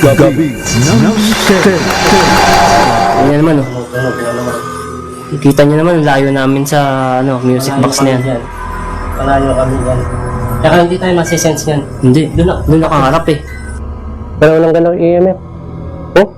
Gabi ng Mister. Yan naman, oh. Kita nyo naman, layo namin sa music box na yan. Malayo kami yan. Kaya hindi tayo masisense yan. Hindi, doon nakaharap eh. Pero walang galaw EMF. Oh?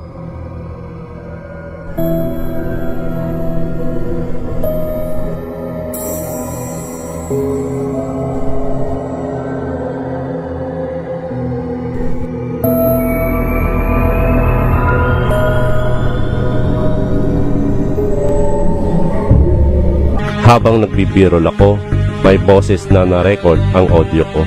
Habang nagbibirol ako, may boses na na-record ang audio ko.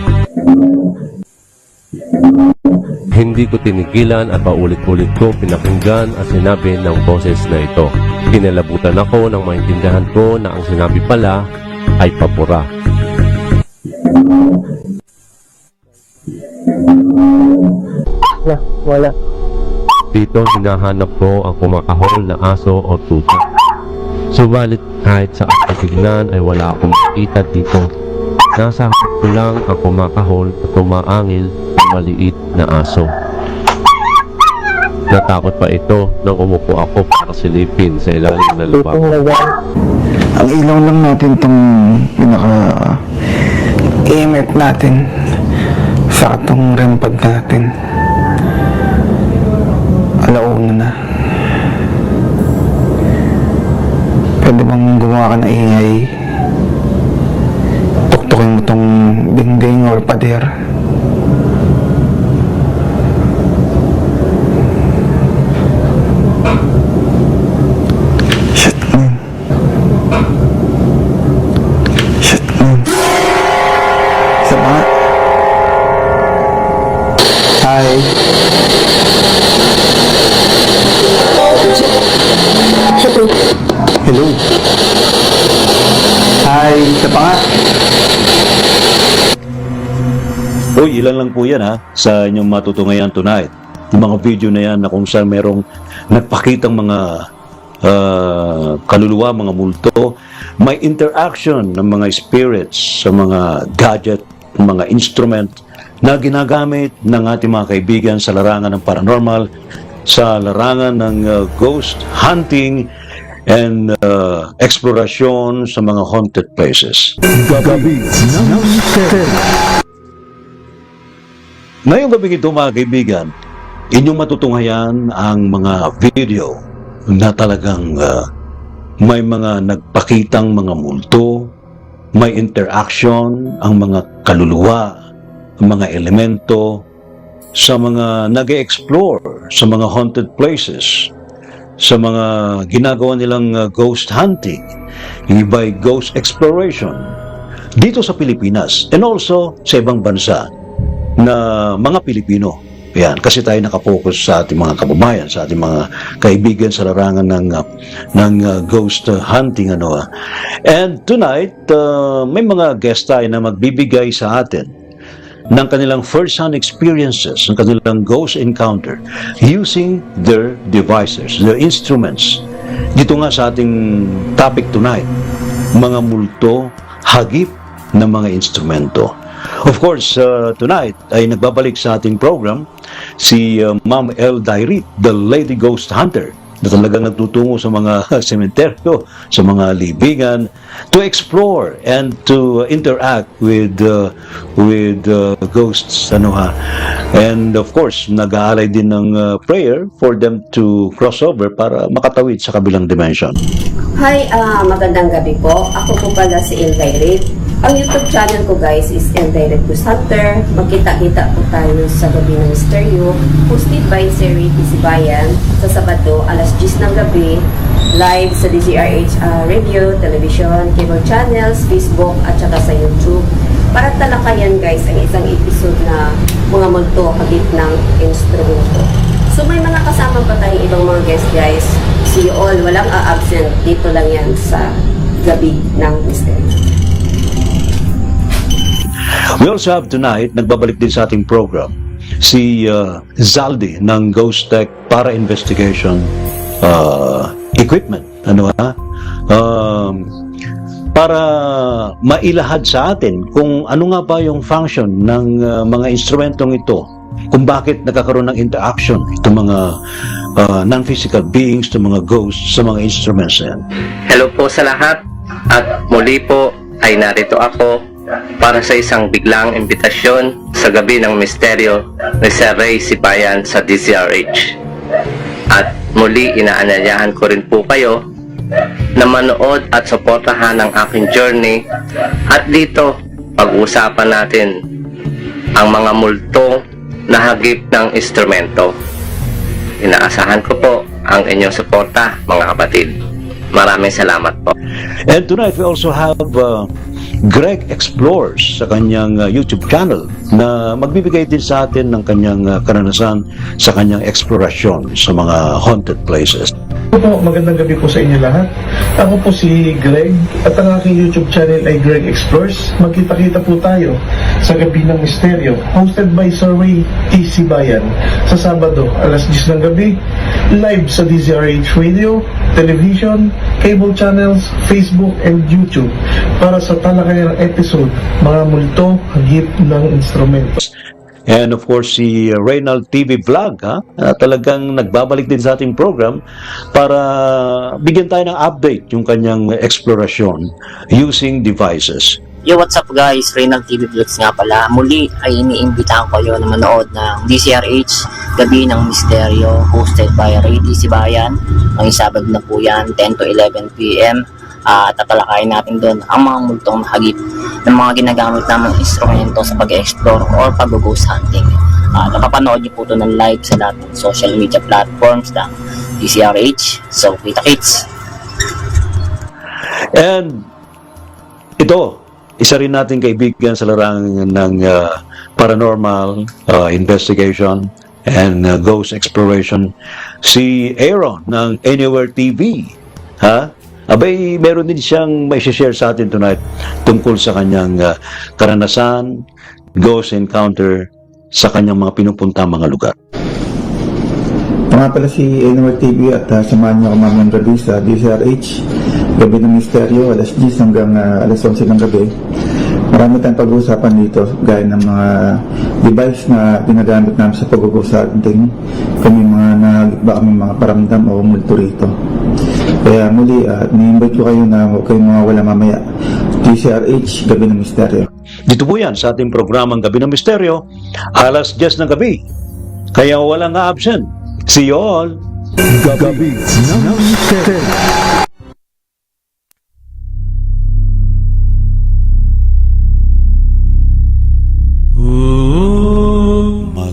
Hindi ko tinigilan at paulit-ulit ko pinakinggan ang sinabi ng boses na ito. Kinalabutan ako nang maintindihan ko na ang sinabi pala ay pabura. Wala. Dito hinahanap ko ang kumakahol na aso o tuta. Subalit kahit sa tignan ay wala akong makita dito. Nasa harap ko lang ang kumakahol at tumaangil ng maliit na aso. Natakot pa ito nang umupo ako para silipin sa ilalim na lubak. Ang ilaw lang natin itong pinaka-EMF natin sa itong REM pad natin. Alauna na. Pwede bang gumawa ka ng ingay? Tuktukin mo itong dingding or pader. Shit, man. Shit, man. Isa pa nga. Hi. Hello. Hi, isa pa nga. Uy, ilan lang po yan sa inyong matutungayan tonight. Yung mga video na yan na kung saan merong nagpakitang mga kaluluwa, mga multo, may interaction ng mga spirits sa mga gadget, mga instrument na ginagamit ng ating mga kaibigan sa larangan ng paranormal, sa larangan ng ghost hunting, and eksplorasyon sa mga haunted places. Gabi ng Mister. Ngayong gabi ito mga kaibigan, inyong matutunghayan ang mga video na talagang may mga nagpakitang mga multo, may interaction ang mga kaluluwa, ang mga elemento sa mga nag-e-explore sa mga haunted places, sa mga ginagawa nilang ghost hunting, yung iba ay ghost exploration dito sa Pilipinas and also sa ibang bansa na mga Pilipino. Yan, kasi tayo nakapokus sa ating mga kababayan, sa ating mga kaibigan sa larangan ng ghost hunting. And tonight, may mga guest tayo na magbibigay sa atin ng kanilang first-hand experiences, ng kanilang ghost encounter using their devices, their instruments. Dito nga sa ating topic tonight, mga multo, hagip ng mga instrumento. Of course, tonight ay nagbabalik sa ating program si Ma'am El Dairit, the Lady Ghost Hunter, na talagang nagtutungo sa mga sementeryo, sa mga libingan, to explore and to interact with ghosts. And of course, nag-aalay din ng prayer for them to cross over para makatawid sa kabilang dimension. Hi, magandang gabi po. Ako po pala si El Dairit. Ang YouTube channel ko guys is El Dairit Ghost Hunter. Magkita-kita po tayo sa gabi ng Misteryo. Hosted by Sir Ricky Sibayan sa Sabado, alas 10 ng gabi. Live sa DZRH radio, television, cable channels, Facebook, at saka sa YouTube. Para talakayan guys ang isang episode na mga multo hagip ng instrumento. So may mga kasama pa tayong ibang mga guest guys. See you all, walang a-absent. Dito lang yan sa gabi ng Misteryo. We also have tonight, nagbabalik din sa ating program, si Zaldi ng Ghost Tech para Investigation Equipment. Para mailahad sa atin kung ano nga ba yung function ng mga instrumentong ito kung bakit nagkakaroon ng interaction itong mga non-physical beings, itong mga ghosts sa mga instruments na yan. Hello po sa lahat at muli po ay narito ako para sa isang biglang imbitasyon sa gabi ng misteryo ni Sir Ray Sibayan sa DZRH. At muli inaanyayahan ko rin po kayo na manood at suportahan ang aking journey at dito pag-usapan natin ang mga multo na hagip ng instrumento. Inaasahan ko po ang inyong suporta, mga kapatid. Maraming salamat po. And tonight we also have Greg Explores sa kanyang YouTube channel na magbibigay din sa atin ng kanyang karanasan sa kanyang eksplorasyon sa mga haunted places. Po, magandang gabi po sa inyo lahat. Ako po si Greg at ang aking YouTube channel ay Greg Explores. Magkita-kita po tayo sa Gabi ng Misteryo, hosted by Sir Ray T. Sibayan sa Sabado, alas 10 ng gabi, live sa DZRH Radio, television, cable channels, Facebook, and YouTube para sa talakayang episode, mga multo, hagip ng instrumento. And of course, si Reynald TV Vlog, talagang nagbabalik din sa ating program para bigyan tayo ng update yung kanyang eksplorasyon using devices. Yo, what's up guys? Reynald TV Vlogs nga pala. Muli ay iniimbitahan ko kayo na manood ng DZRH Gabi ng Misteryo hosted by Ray T. Sibayan. Ngayong Sabado na po yan, 10 to 11 p.m. Tatalakayin natin doon ang mga multong hagip ng mga ginagamit namang instrumento sa pag-explore or pag-ghost hunting. Napapanood niyo po ito ng live sa lahat ng social media platforms ng DZRH. So, kita-kits! And ito, isa rin nating kaibigan sa larangan ng paranormal investigation and ghost exploration, si Aaron ng Anywhere TV. Abay, meron din siyang may share sa atin tonight tungkol sa kanyang karanasan, ghost encounter sa kanyang mga pinupunta mga lugar. Ito nga pala si Anywhere TV at samahan niyo ako mamayang gabi sa DZRH Gabi ng Misteryo, alas 10 hanggang alas 11 ng gabi. Marami tayong pag-uusapan dito gaya ng mga device na ginagamit namin sa pag-ghost hunting. Kami mga nagba kami mga paramdam o multo rito. Kaya muli, ni-invite ko kayo na huwag kayong mawawala mamaya. DZRH Gabi ng Misteryo. Dito po yan sa ating programang Gabi ng Misteryo, alas 10 ng gabi. Kaya walang absent. See you all! Gabi ng Misteryo.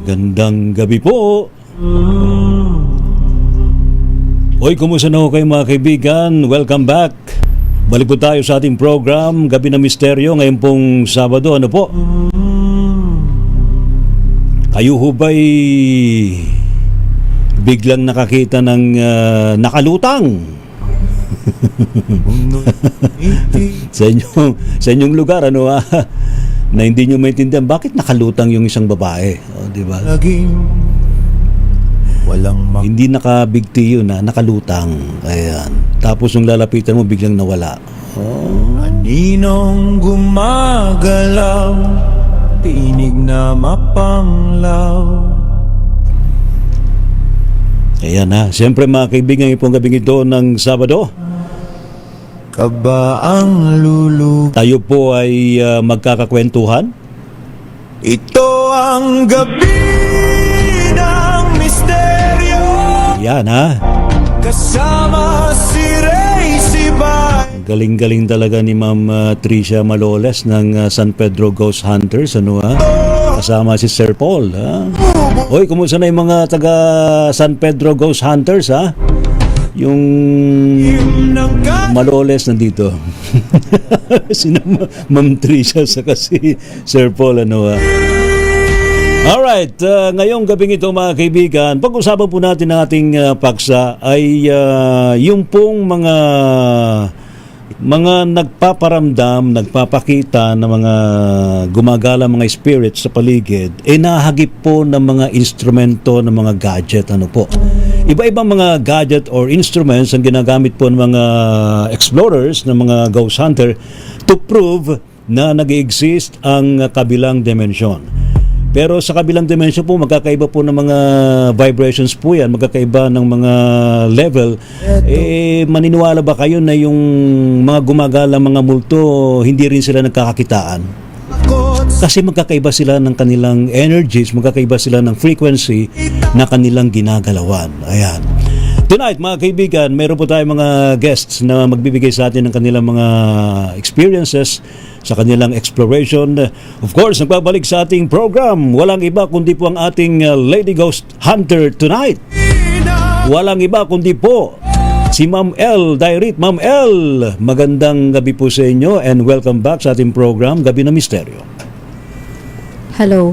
Magandang gabi po! Hoy, kumusta na ho kayo mga kaibigan? Welcome back! Balik po tayo sa ating program, Gabi ng Misteryo, ngayon pong Sabado. Ano po? Kayo ho ba'y biglang nakakita ng nakalutang? sa inyong lugar, ano na hindi nyo maintindihan, bakit nakalutang yung isang babae? Di ba? Hindi naka-big T yun, nakalutang. Ayan. Tapos nung lalapitan mo, biglang nawala. Aninong gumagalaw, tinig na mapanglaw. Ayan ha. Siyempre mga kaibigan, itong gabing ito ng Sabado, Kaba ang lulu. tayo po ay magkakakwentuhan. Ito ang gabi ng misteryo. Yan ha. Kasama si Ray Sibayan. Galing-galing talaga ni Ma'am Tricia Maloles ng San Pedro Ghost Hunters. Ano ha? Kasama si Sir Paul. Ha? Hoy, kumusta na yung mga taga San Pedro Ghost Hunters ha? Yung Maloles nandito. Sina Ma'am Tricia sa kasi Sir Paul. Ano ha? Alright, ngayong gabing ito mga kaibigan, pag-usapan po natin ng ating paksa ay yung pong mga nagpaparamdam, nagpapakita ng mga gumagala mga spirits sa paligid, nahagip po ng mga instrumento, ng mga gadget, ano po. Iba-ibang mga gadget or instruments ang ginagamit po ng mga explorers, ng mga ghost hunter to prove na nag-exist ang kabilang dimensyon. Pero sa kabilang dimension po, magkakaiba po ng mga vibrations po yan, magkakaiba ng mga level. Maniniwala ba kayo na yung mga gumagala, mga multo, hindi rin sila nagkakakitaan? Kasi magkakaiba sila ng kanilang energies, magkakaiba sila ng frequency na kanilang ginagalawan. Ayan. Tonight, mga kaibigan, meron po tayong mga guests na magbibigay sa atin ng kanilang mga experiences sa kanilang exploration. Of course, nagbabalik sa ating program. Walang iba kundi po ang ating Lady Ghost Hunter tonight. Walang iba kundi po si Ma'am L. Dairit. Ma'am L, magandang gabi po sa inyo and welcome back sa ating program, Gabi ng Misteryo. Hello.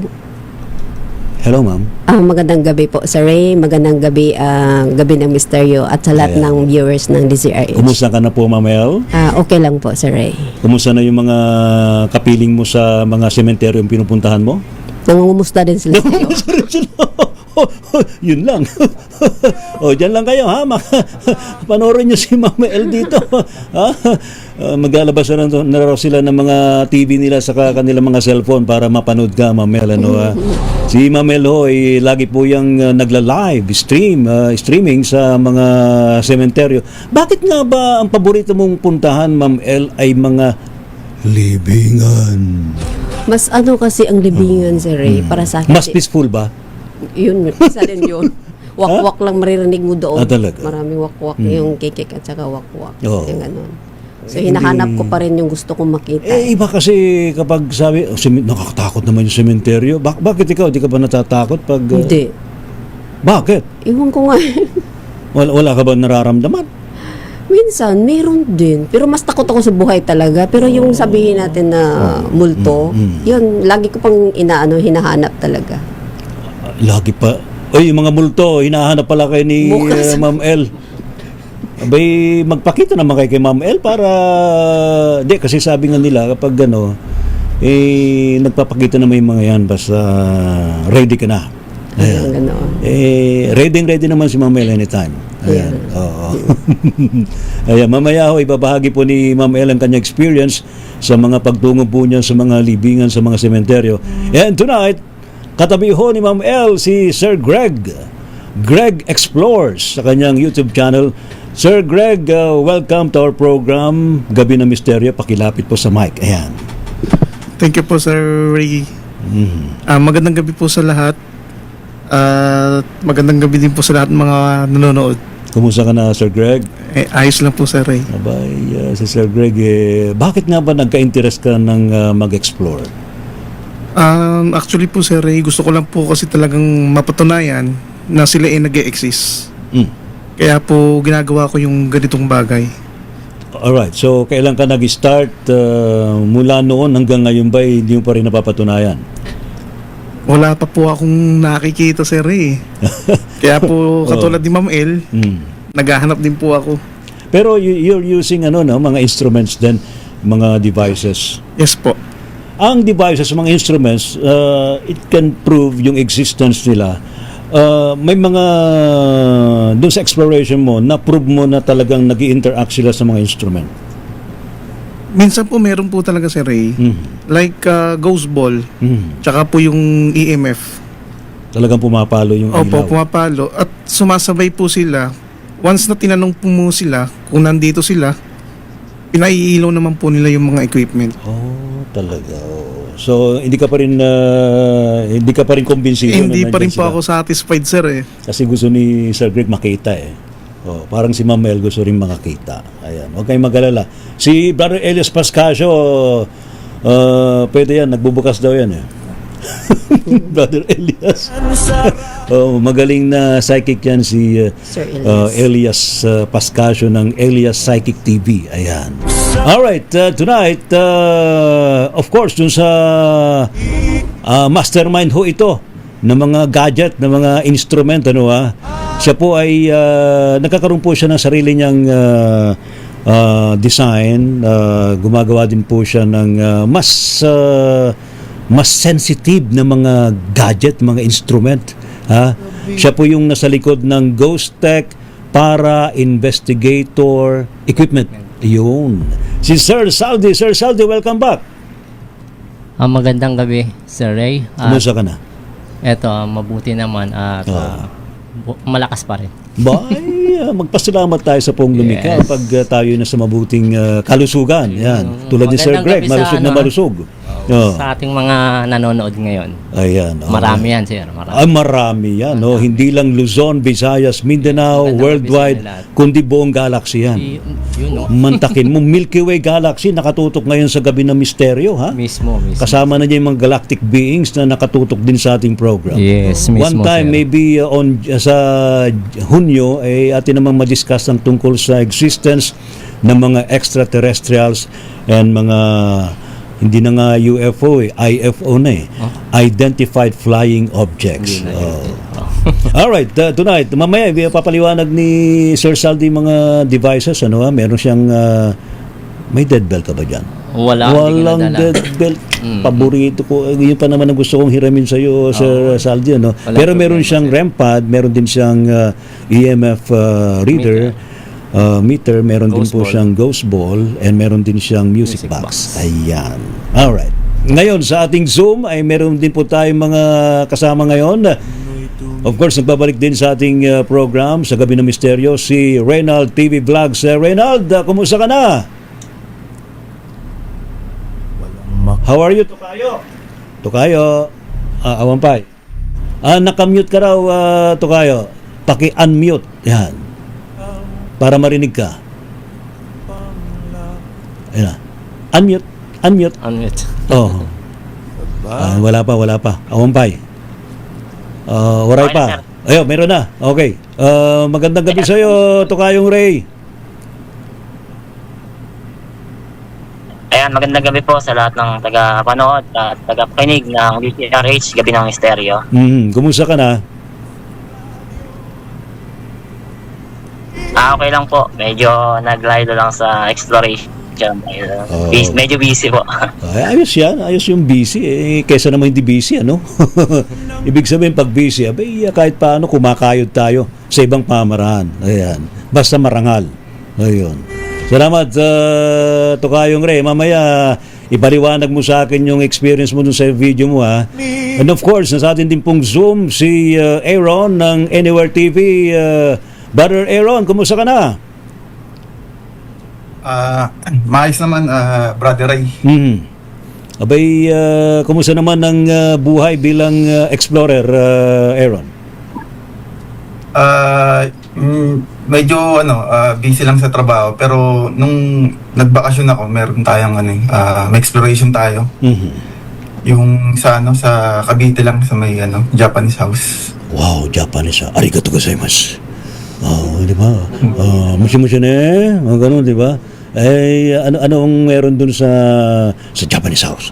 Hello, ma'am. Magandang gabi po, Sir Ray. Magandang gabi, Gabi ng Misteryo at sa lahat ng viewers ng DZRH. Kumusta ka na po, Ma'am L? Okay lang po, Sir Ray. Kumusta na yung mga kapiling mo sa mga sementeryo yung pinupuntahan mo? Nangungumusta din sila. Yun lang. Dyan lang kayo, ha? Panoorin nyo si Ma'am L dito. Ha? Maglalabas na raw sila ng mga TV nila sa kanilang mga cellphone para mapanood ka, Ma'am L. Ano, ha? Si Ma'am L lagi po yung nagla-live streaming sa mga sementeryo. Bakit nga ba ang paborito mong puntahan, Ma'am L, ay mga libingan? Mas kasi ang libingan, Sir Ray, para sa akin. Mas peaceful ba? Yun, isa din yun. Wak-wak lang maririnig mo doon. Talaga? Maraming wak-wak, yung kikik at saka wak-wak. Oo. Yung ganun. So, hinahanap ko pa rin yung gusto kong makita. Iba kasi kapag sabi, nakakatakot naman yung sementeryo. Bakit ikaw? Di ka ba natatakot pag... Hindi. Bakit? Iwan ko nga. Wala ka ba nararamdaman? Minsan, meron din. Pero mas takot ako sa buhay talaga. Pero yung sabihin natin na multo, yun, lagi ko pang hinahanap talaga. Lagi pa. Yung mga multo, hinahanap pala kayo ni Ma'am L. Abay, magpakita naman kayo kay Ma'am L para... Di, kasi sabi nga nila, kapag nagpapakita naman yung mga yan, basta ready ka na. Ayan. Ready naman si Ma'am L anytime. Ayan. Oo. Ayan, mamaya ibabahagi po ni Ma'am L ang kanyang experience sa mga pagtungo po niya sa mga libingan, sa mga sementeryo. And tonight, katabi ho ni Ma'am L si Sir Greg. Greg Explores sa kanyang YouTube channel. Sir Greg, welcome to our program, Gabi ng Misteryo. Pakilapit po sa mic. Ayan. Thank you po, Sir Ray. Magandang gabi po sa lahat. Magandang gabi din po sa lahat ng mga nanonood. Kumusta ka na, Sir Greg? Ayos lang po, Sir Ray. Abay, si Sir Greg, bakit nga ba nagka-interest ka ng mag-explore? Actually po, Sir Ray, gusto ko lang po kasi talagang mapatunayan na sila ay nag-e-exist. Kaya po ginagawa ko yung ganitong bagay. Alright, so kailan ka nag-start? Mula noon hanggang ngayon ba hindi mo pa rin napapatunayan? Wala pa po akong nakikita, Sir Ray. Kaya po katulad ni Ma'am L, naghahanap din po ako. Pero you're using mga instruments din, mga devices. Yes po. Ang devices, mga instruments, it can prove yung existence nila. May mga doon sa exploration mo, na-prove mo na talagang nag-i-interact sila sa mga instrument. Minsan po meron po talaga, Sir Ray. Like ghost ball, tsaka po yung EMF. Talagang pumapalo yung ilaw. Opo, pumapalo. At sumasabay po sila. Once na tinanong po mo sila kung nandito sila, pinaiilaw naman po nila yung mga equipment. Talaga. So, hindi ka pa rin kumbinsido. Hindi pa rin po ako satisfied, sir, Kasi gusto ni Sir Greg makita parang si Ma'am Mel gusto rin makakita. Ayan. Huwag kayong mag-alala. Si Brother Elias Pascasio, pwede yan. Nagbubukas daw yan Brother Elias. Magaling na psychic yan si Sir Elias Pascasio ng Elias Psychic TV. Ayan. Alright, tonight, of course, dun sa mastermind ho ito ng mga gadget, ng mga instrument, siya po ay nagkakaroon po siya ng sarili niyang design. Gumagawa din po siya ng mas sensitive na mga gadget, mga instrument. Siya po yung nasa likod ng Ghost Tech para Investigator Equipment. Yun. Si Sir Saldi. Sir Saldi, welcome back. Magandang gabi, Sir Ray. Kumusta ka na? Eto, mabuti naman at malakas pa rin. Magpasalamat tayo sa pong lumikha Yes. pag tayo na sa mabuting kalusugan. Yan. Tulad ni Sir Magandang Greg, gabi sa malusog na ano, malusog. Oh. Sa ating mga nanonood ngayon. Ayan. Marami yan, sir. Marami. Marami yan. No? Hindi lang Luzon, Visayas, Mindanao, Magandang worldwide, gabi sa inyo lahat. kundi buong galaxy yan. Yun, no? Mantakin mo, Milky Way Galaxy, nakatutok ngayon sa gabi ng misteryo, ha? Mismo. Kasama na niya yung mga galactic beings na nakatutok din sa ating program. Yes, mismo, One time, sir. maybe sa Hunyo, atin namang madiscuss ang tungkol sa existence ng mga extraterrestrials and mga hindi na nga UFO IFO na Identified Flying Objects. Alright, tonight, mamaya papaliwanag ni Sir Saldi mga devices, meron siyang may dead belt ka ba dyan? Walang dead belt. Paborito ko. Yun pa naman ang gusto kong hiramin sa iyo, Sir Saldi, Pero meron siyang REM pad, meron din siyang EMF reader, meter, meron din po siyang ghost ball, and meron din siyang music box. Ayan. Alright. Ngayon, sa ating Zoom, ay meron din po tayong mga kasama ngayon. Of course, nagbabalik din sa ating program sa Gabi ng Misteryo, si Reynald TV Vlogs. Reynald, kumusta ka na? How are you, Tokayo? Tokayo, Awampay. Nakamute ka raw, Tokayo. Paki-unmute. Yan. Para marinig ka. Ayan. Unmute. Oh. Wala pa. Awampay. Waray pa. Ayun, meron na. Okay. Magandang gabi sa iyo, Tokayong Ray. Ayan, magandang gabi po sa lahat ng taga-panood at taga-pakinig ng DCRH, Gabi ng Misteryo. Kumusta ka na? Okay lang po. Medyo naglaylo lang sa exploration. Medyo busy po. Ayos yan. Ayos yung busy. Kesa naman hindi busy, Ibig sabihin, pag busy, kahit paano kumakayod tayo sa ibang pamaraan. Ayan. Basta marangal. Ayun. Salamat, Tokayong Ray. Mamaya, ipaliwanag mo sa akin yung experience mo dun sa video mo, ha? And of course, nasa atin din pong Zoom si Aaron ng Anywhere TV. Brother Aaron, kumusta ka na? Maayos naman, Brother Ray. Abay, kumusta naman ang buhay bilang explorer, Aaron? Medyo busy lang sa trabaho, pero nung nagbakasyon ako, meron tayong may exploration tayo. Yung sa Cavite lang sa may Japanese house. Wow, Japanese. Arigato gozaimasu. Di ba? Musi-musi na ganun, di ba? Anong meron dun sa Japanese house?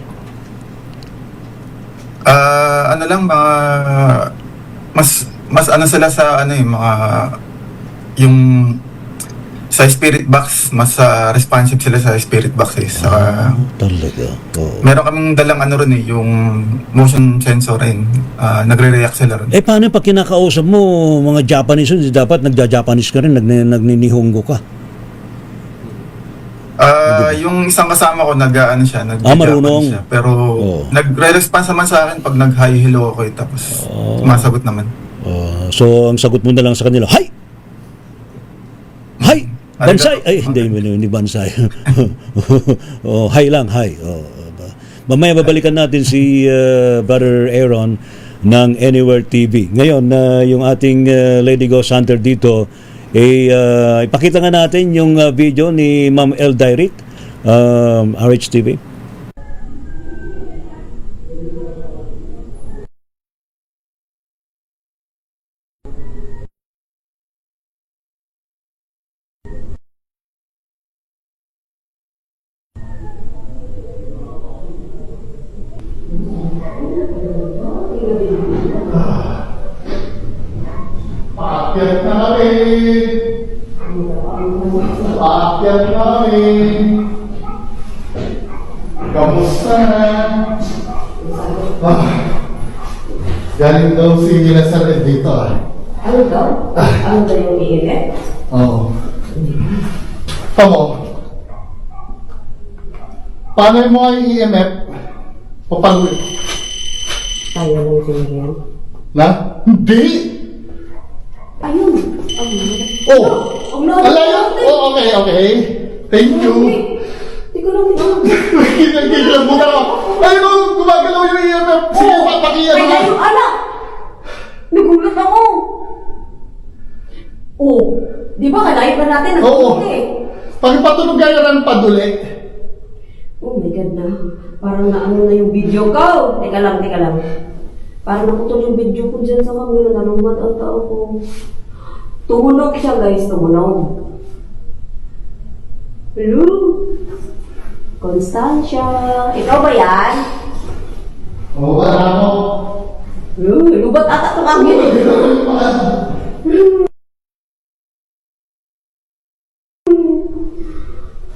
Mas sila sa mga yung sa spirit box, mas responsive sila sa spirit box talaga. Meron kaming dalang rin yung motion sensor rin. Nagre-react sila rin. Paano pag kinakausap mo mga Japanese, dapat nagja-Japanese ka rin, nagninihongo ka? Yung isang kasama ko marunong siya, pero nagre-response naman sa akin pag nag-hi hello ako tapos sumasagot naman. So ang sagot mo na lang sa kanila, hi! Hi! Bansay! Ay, hindi bansay. Hi lang, hi. Mamaya babalikan natin si Brother Aaron ng Anywhere TV. Ngayon, yung ating Lady Ghost Hunter dito, ipakita nga natin yung video ni Ma'am El Dairit, RHTV. Paakyat namin. Kamusta na? Galing daw si Lazar dito. Ano daw? Ano daw yung EMF? Oo. Tamo. Paano mo ang EMF? Papag... Tayo lang din yan. Na? Hindi! Ayun. Oh! Ang layo. Alayo! Oh, okay. Thank you. Hindi ko lang Kinikilang mo na ako. Ayun o, gumagalaw yung EMF. Sige, papakiyan Ay, mo. layo, anak! Nagulat ako. Oh, di ba kalayo pa natin? Oo. Nagulat eh. Pagpatunog gaya ng paduli. Oh my God na. Parang naano na yung video ko. Teka lang. Parang naputol yung video ko dyan sa camera. Nalungad ang tao ko. Tumunog siya guys, tumunog. Hello? Constancia. Ikaw ba yan? Oo, wala mo. Lubat ata itong angin.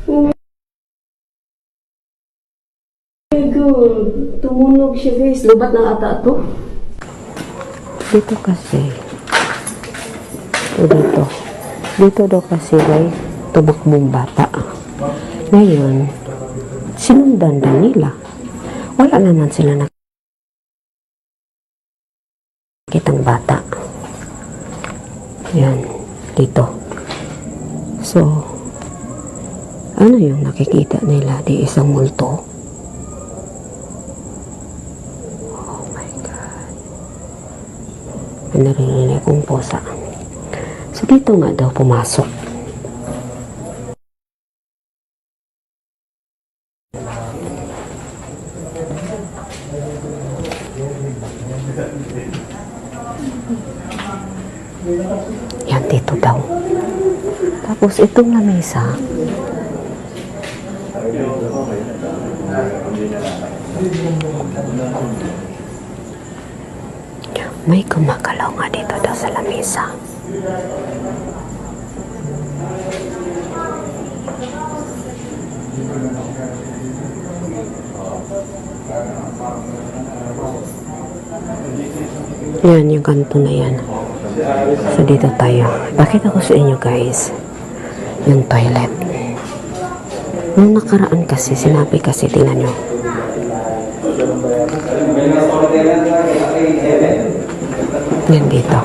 Oh my God. Tumunog siya guys. Lubat na ata ito. Dito kasi. Dito daw kasi guys, tumakbong bata. Ngayon, sinundan daw nila. Wala naman sila nakitang bata. Yan, dito. So, ano yung nakikita nila? Di isang multo. Oh my God. May narinig kong pusa. So, dito nga daw pumasok. Yan, dito daw. Tapos, itong lamesa. May gumagalaw nga dito daw sa lamesa. Yan, yung kanto na yan. So, dito tayo. Pakita ko sa inyo, guys. Yung toilet. Nung nakaraan kasi, sinabi kasi, tingnan nyo. Yan, dito.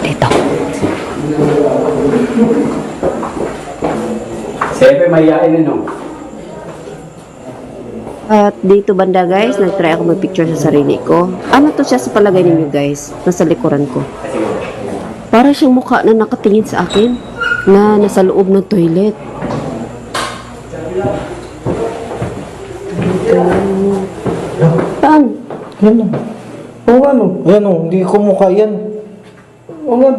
Dito. Siyempre, mahihain no? At dito banda guys, nag-try ako mag-picture sa sarili ko. Ano to siya sa palagay ninyo guys? Nasa likuran ko. Para siyang mukha na nakatingin sa akin na nasa loob ng toilet. Saan? Yan lang. Oo, ano? Ayan o, hindi ko mukha yan. Oo nga.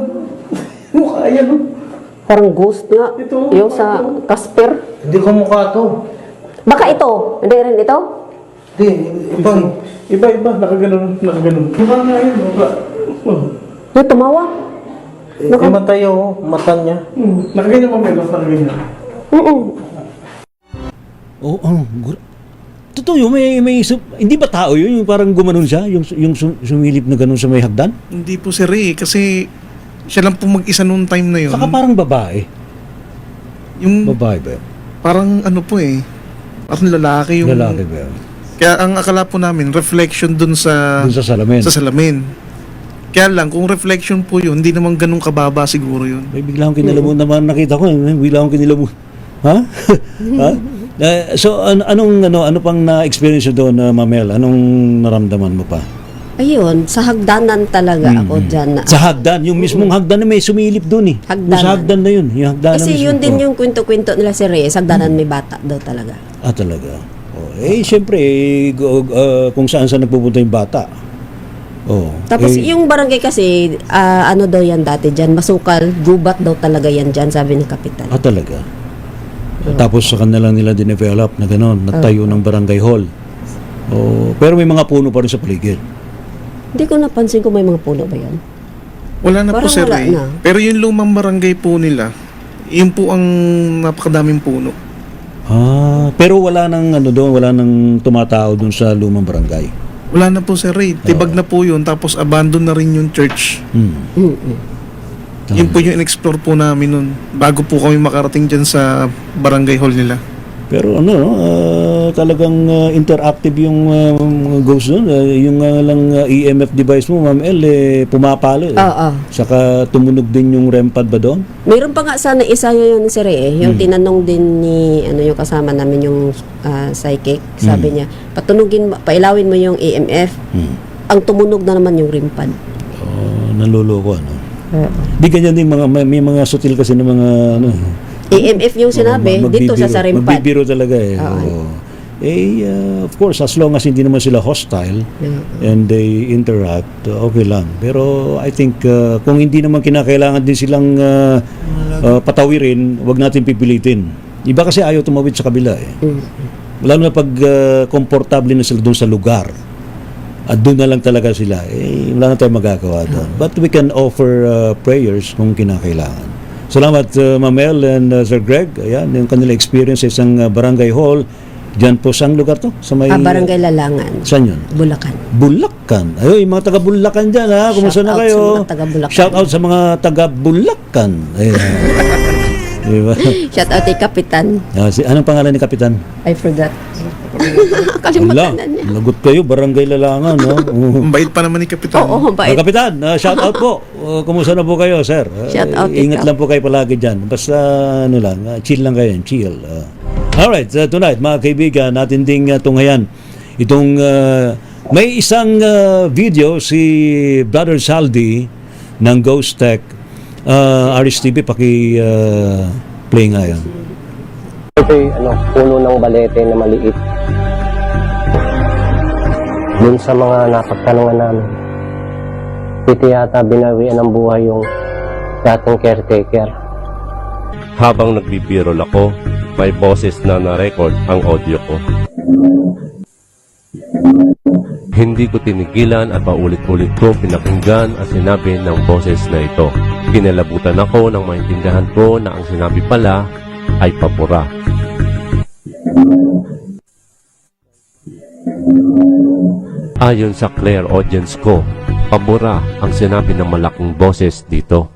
Mukha yan o. Parang ghost nga. Ito, yung sa Casper. Hindi ko mukha to. Baka ito. Hindi rin ito? Hindi, iba. Nakaganon. Mukha nga yan. Mukha. Yung tumawa? Matay o, mata niya. Nakaganyan mo, Melo. Nakaganyan. Totoo yun, hindi ba tao yun? Yung parang gumanon siya? Yung sumilip na ganun sa may hagdan? Hindi po si Ray, kasi siya lang po mag-isa noong time na yun. Saka parang babae. Yung Babae ba yun? parang ano po eh. Parang lalaki yung... Lalaki ba yun? Kaya ang akala po namin, reflection dun sa... Dun sa salamin. Sa salamin. Kaya lang, kung reflection po yun, hindi naman ganun kababa siguro yun. May bigla akong kinalabon naman nakita ko. Bigla akong kinalabon. Ha? Ha? So ano pang na-experience doon, Mamel? Anong naramdaman mo pa? Ayun, sa hagdanan talaga ako dyan. Sa hagdan, yung mismong hagdan na may sumilip doon eh. Hagdanan. Yung sa hagdan na yun. Yung hagdan Kasi na yun din yung kwento-kwento nila si Reyes, hagdanan may bata daw talaga. Ah, talaga? Siyempre, kung saan nagpupunta yung bata. Tapos yung barangay kasi, ano daw yan dati dyan, masukal, gubat daw talaga yan dyan, sabi ni Kapitan. Ah, talaga? Tapos sa kanila nila dinevelop na gano'n, nagtayo ng barangay hall. Pero may mga puno pa rin sa paligid. Hindi ko napansin kung may mga puno ba yan. Wala na po, Parang Sir wala Ray. na. Pero yung lumang barangay po nila, yun po ang napakadaming puno. Pero wala nang wala nang tumatao doon sa lumang barangay. Wala na po, Sir Ray. Tibag na po yun, tapos abandon na rin yung church. Yun po yung in-explore po namin nun, bago po kami makarating dyan sa barangay hall nila. Pero talagang interactive yung ghost doon. Yung lang EMF device mo, Ma'am El, pumapalo. Oo. Saka tumunog din yung REM pad ba doon? Mayroon pa nga sana isa yun, Sir, yung tinanong din ni yung kasama namin yung psychic. Sabi niya, pailawin mo yung EMF. Ang tumunog na naman yung REM pad. Naluloko, ano? Di ganyan din may mga sutil kasi ng mga EMF yung sinabi, dito sa REM pad. Magbibiro talaga of course, as long as hindi naman sila hostile and they interact, okay lang. Pero I think kung hindi naman kinakailangan din silang patawirin, wag natin pipilitin. Iba kasi ayaw tumawid sa kabila Lalo na pag komportable na sila doon sa lugar. At doon na lang talaga sila. Wala na tayong magagawa doon. But we can offer prayers kung kinakailangan. Salamat, Ma'am El and Sir Greg. Ayan, yung kanila experience sa isang barangay hall. Diyan po, saan lugar to? Sa may, Barangay Lalangan. Saan yun? Bulacan. Bulacan. Ayun, yung mga taga-Bulacan dyan, ha? Kumusta na kayo? Shout out sa mga taga-Bulacan. Ayan. Diba? Shout out kay Kapitan. Anong pangalan ni Kapitan? I forgot. Kalimutan na niya. Lagot kayo, barangay Lalangan, no? Bait pa naman ni Kapitan. Oo, bait. Kapitan, shout out po. Kumusta na po kayo, sir? Shout out Ingat ikaw. lang po kayo palagi dyan. Basta, chill lang kayo, chill. Alright, tonight, mga kaibigan, natin ding tunghayan itong may isang video si Brother Saldi ng Ghost Tech. Aris TV, play nga yan. Ito yung puno ng balete na maliit. Dun sa mga napagtanungan namin, dito yata binawian ng buhay yung dating caretaker. Habang nagbibiro ako, may boses na na-record ang audio ko. Hindi ko tinigilan at paulit-ulit ko pinakinggan ang sinabi ng boses na ito. Kinalabutan ako nang maintindihan ko na ang sinabi pala ay pabura. Ayon sa clear audience ko, pabura ang sinabi ng malaking boses dito.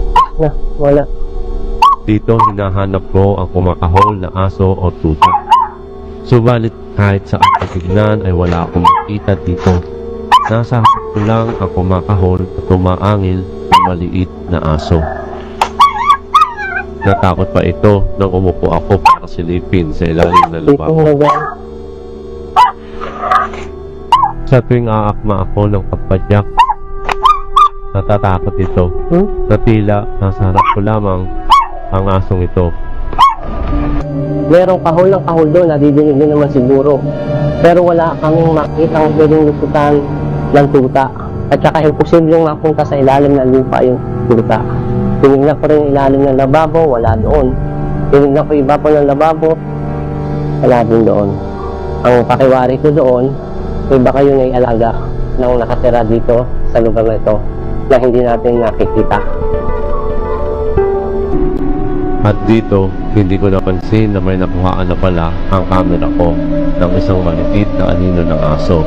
Wala. Dito hinahanap ko ang kumakahol na aso o tuta. Subalit kahit sa aking tignan ay wala akong makita dito. Nasa harap ko lang ang kumakahol at tumaangil na maliit na aso. Natakot pa ito nang umupo ako para silipin sa ilalim ng lababo. Sa tuwing aakma ako ng kapadyak, natatakot ito. Na tila nasa harap ko lamang ang asong ito. Merong kahol ng kahol doon, nadidinig din naman siguro. Pero wala kaming makitang pwedeng lusutan ng tuta. At saka imposibleng mapunta sa ilalim ng lupa yung tuta. Tinignan ko rin yung ilalim ng lababo, wala doon. Tinignan ko iba po ng lababo, wala din doon. Ang pakiwari ko doon, iba kayo ng alaga nang nakatira dito sa lugar na ito na hindi natin nakikita. At dito, hindi ko napansin na may nakuhaan na pala ang camera ko ng isang maliit na anino ng aso.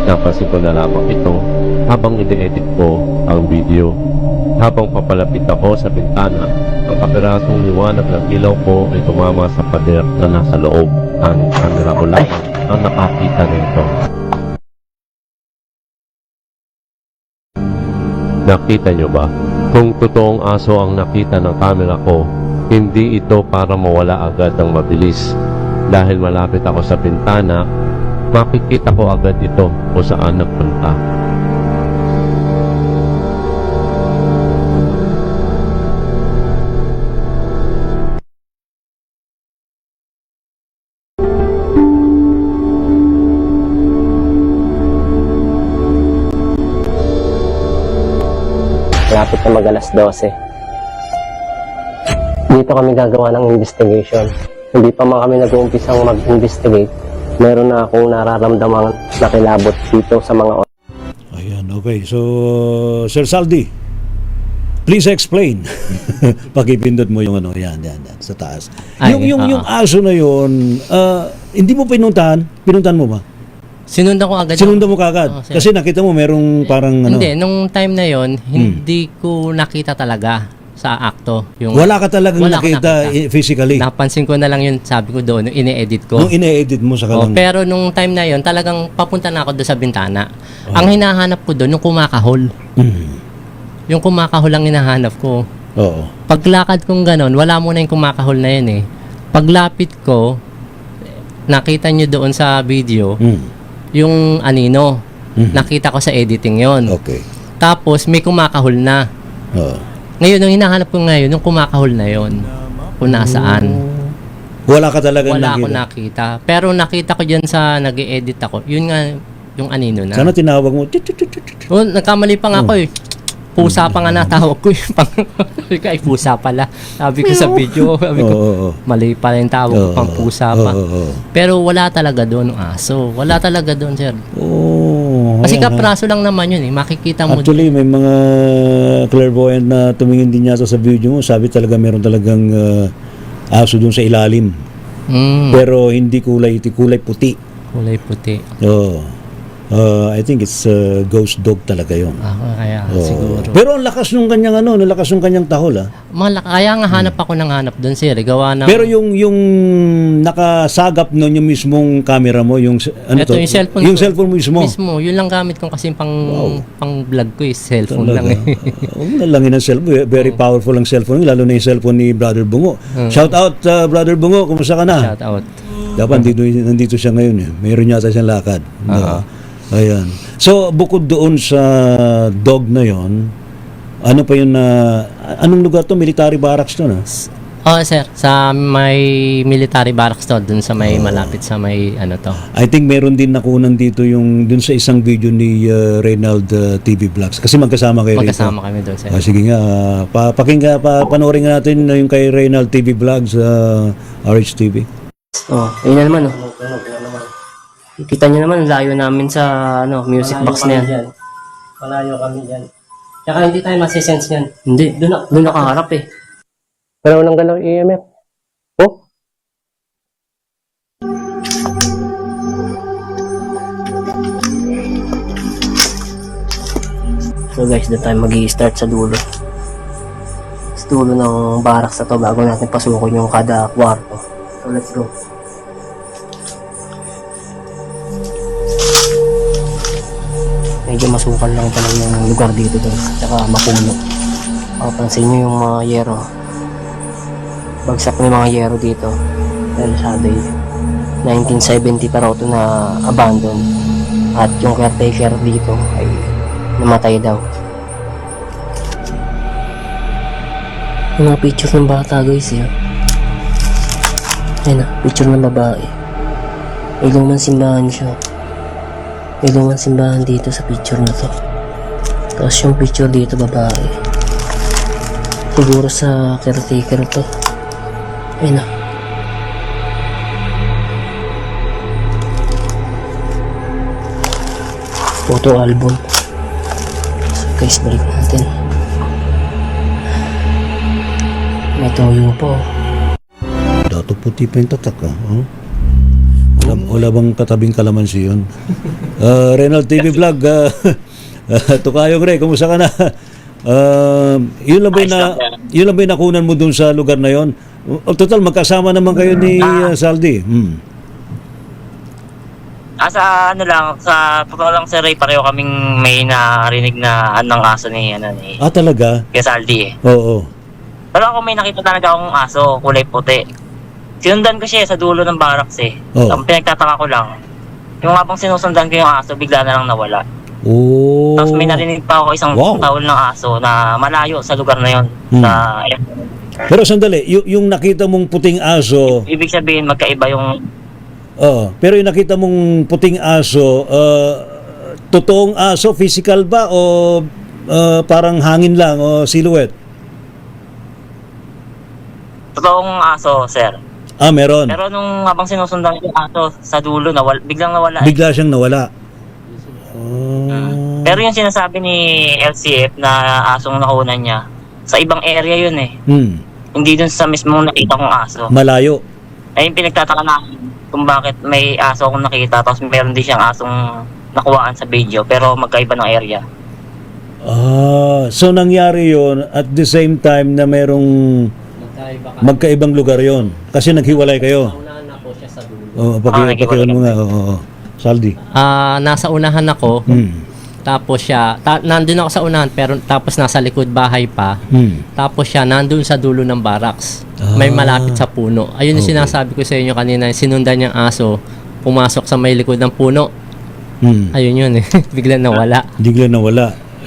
Napansin ko na lamang ito habang ine-edit ko ang video. Habang papalapit ako sa bintana, ang kapirasong liwanag ng ilaw ko ay tumama sa pader na nasa loob. Ang camera ko lang ang nakakita nito. Nakita nyo ba? Kung totoong aso ang nakita ng camera ko, hindi ito para mawala agad ng mabilis. Dahil malapit ako sa bintana, makikita ko agad ito kung saan nagpunta. Malapit na mag-alas 12. Dito kami gagawa ng investigation. Hindi pa man kami nag-uumpisang mag-investigate, meron na akong nararamdamang nakilabot dito sa mga Ayan, okay. So, Sir Saldi, please explain. Pakipindot mo yung yan, sa taas. Yung aso na yun, hindi mo pinuntahan mo ba? Sinundan ko agad. Sinundan mo kagad? Oo, kasi nakita mo merong parang Hindi, nung time na yon hindi ko nakita talaga. sa akto. Yung, Wala ka talagang Wala akong nakita nakita. physically. Napansin ko na lang yun, sabi ko doon, nung ine-edit ko. Nung ine-edit mo sa Oh, kalang. pero nung time na yon talagang papunta na ako doon sa bintana. Ang hinahanap ko doon, yung kumakahol. Yung kumakahol ang hinahanap ko. Oo. Paglakad kong ganon, wala muna yung kumakahol na yun eh. Paglapit ko, nakita nyo doon sa video, yung anino. Nakita ko sa editing yon. Okay. Tapos may kumakahol na. Oo. Ngayon, ang hinahanap ko ngayon, yung kumakahol na yon. Kung nasaan. Wala ka talagang Wala ako nakita. nakita. Pero nakita ko dyan sa nag-edit ako. Yun nga, yung anino na. Sana tinawag mo. Oh, nagkamali pa nga ako eh. Pusa pa nga natawag ko eh. Sabi ko, ay pusa pala. Sabi ko sa video, sabi ko, Oo. mali pala yung tawag ko, pang pusa pa. Oo. Pero wala talaga doon aso. Wala talaga doon, sir. Oo. Kasi Ayan, ha. kapraso lang naman yun eh. Makikita mo. Actually, may mga clairvoyant na tumingin din yata sa video mo. Sabi talaga meron talagang aso doon sa ilalim. Pero hindi kulay puti. Kulay puti. Oo. I think it's ghost dog talaga yun. Kaya Oo. siguro. Pero ang lakas nung kanyang lakas nung kanyang tahol Kaya nga hanap ako ng hanap doon, sir. Gawa ng... Pero yung nakasagap nun yung mismong camera mo, yung Ito, yung cellphone yung ko. cellphone mo mismo. Yun lang gamit ko kasi pang vlog ko is cellphone Talaga. lang eh. Huwag na langin ang cellphone. Very powerful ang cellphone, lalo na yung cellphone ni Brother Bungo. Shout out Brother Bungo, kumusta ka na? Shout out. Dapat nandito siya ngayon eh. Mayroon yata siyang lakad. Ayan. So bukod doon sa dog na yon, ano pa yun anong lugar to? Military barracks to na? Oo, sir. Sa may military barracks to, dun sa may malapit sa may ano to. I think meron din nakunan dito yung dun sa isang video ni Reynald TV Vlogs. Kasi magkasama kayo rito. Magkasama kami dun, sir. Sige nga, panoorin nga natin yung kay Reynald TV Vlogs, RHTV. Oh, ayun na naman oh. Kita nyo naman, layo namin sa music box na yan. Malayo kami dyan. Tsaka hindi tayo masisense yan. Hindi, doon nakaharap eh. Pero walang galaw EMF. Oh? So guys, doon tayo mag-i-start sa dulo. Sa dulo ng barracks na to bago natin pasukin yung kada kwarto. So let's go. Medyo masukal lang talaga yung lugar dito guys. Tsaka mapuno. Mapapansin nyo yung mga yero. Bagsak na yung mga yero dito. Dahil sabi 1970 pa raw ito na abandon. At yung caretaker dito ay namatay daw. Yung mga picture ng bata guys eh. Ayan na, picture ng babae. May lumang simbahan siya. May lumang simbahan dito sa picture na to. Tapos yung picture dito babae. Siguro sa caretaker to. Ayun na. Photo album. So guys, balik natin. May toyo po. Dato puti pa yung tatak oh. Wala bang katabing kalamansi yun? Reynald TV Vlog, Tukayo Greg, kumusta ka na? Yun lang ba yung nakunan mo dun sa lugar na yon? Total, magkasama naman kayo ni Saldi. Sa ano lang, sa totoo lang si Ray, pareho kaming may narinig na anong aso ni Talaga? kay Saldi eh. Oo. Pero ako may nakita talaga akong aso, kulay puti. Sinundan ko siya sa dulo ng barracks eh. Oh. Ang pinagtataka ko lang, yung habang sinusundan ko yung aso, bigla na lang nawala. Oh. Tapos may narinig pa ako isang tawol ng aso na malayo sa lugar na yon. Pero sandali, yung nakita mong puting aso, Ibig sabihin magkaiba yung pero yung nakita mong puting aso, totoong aso, physical ba o parang hangin lang o silhouette? totoong aso, sir. Meron. Pero nung habang sinusundan ko yung aso sa dulo, biglang nawala. Bigla siyang nawala. Pero yung sinasabi ni LCF na asong nakunan niya, sa ibang area yun eh. Hindi dun sa mismong nakita kong aso. Malayo. Ay yung pinagtataka namin kung bakit may aso akong nakita tapos meron din siyang asong nakuhaan sa video pero magkaiba ng area. So nangyari yon at the same time na merong magkaibang lugar yon kasi naghiwalay kayo. Naunahan ako siya sa dulo. Pakiwan mo nga. Saldi. Nasa unahan ako. Tapos siya, nandun ako sa unahan pero tapos nasa likod bahay pa. Tapos siya nandun sa dulo ng barracks. May malapit sa puno. Ayun yung sinasabi ko sa inyo kanina, sinundan niyang aso, pumasok sa may likod ng puno. Ayun yun eh. Bigla nawala.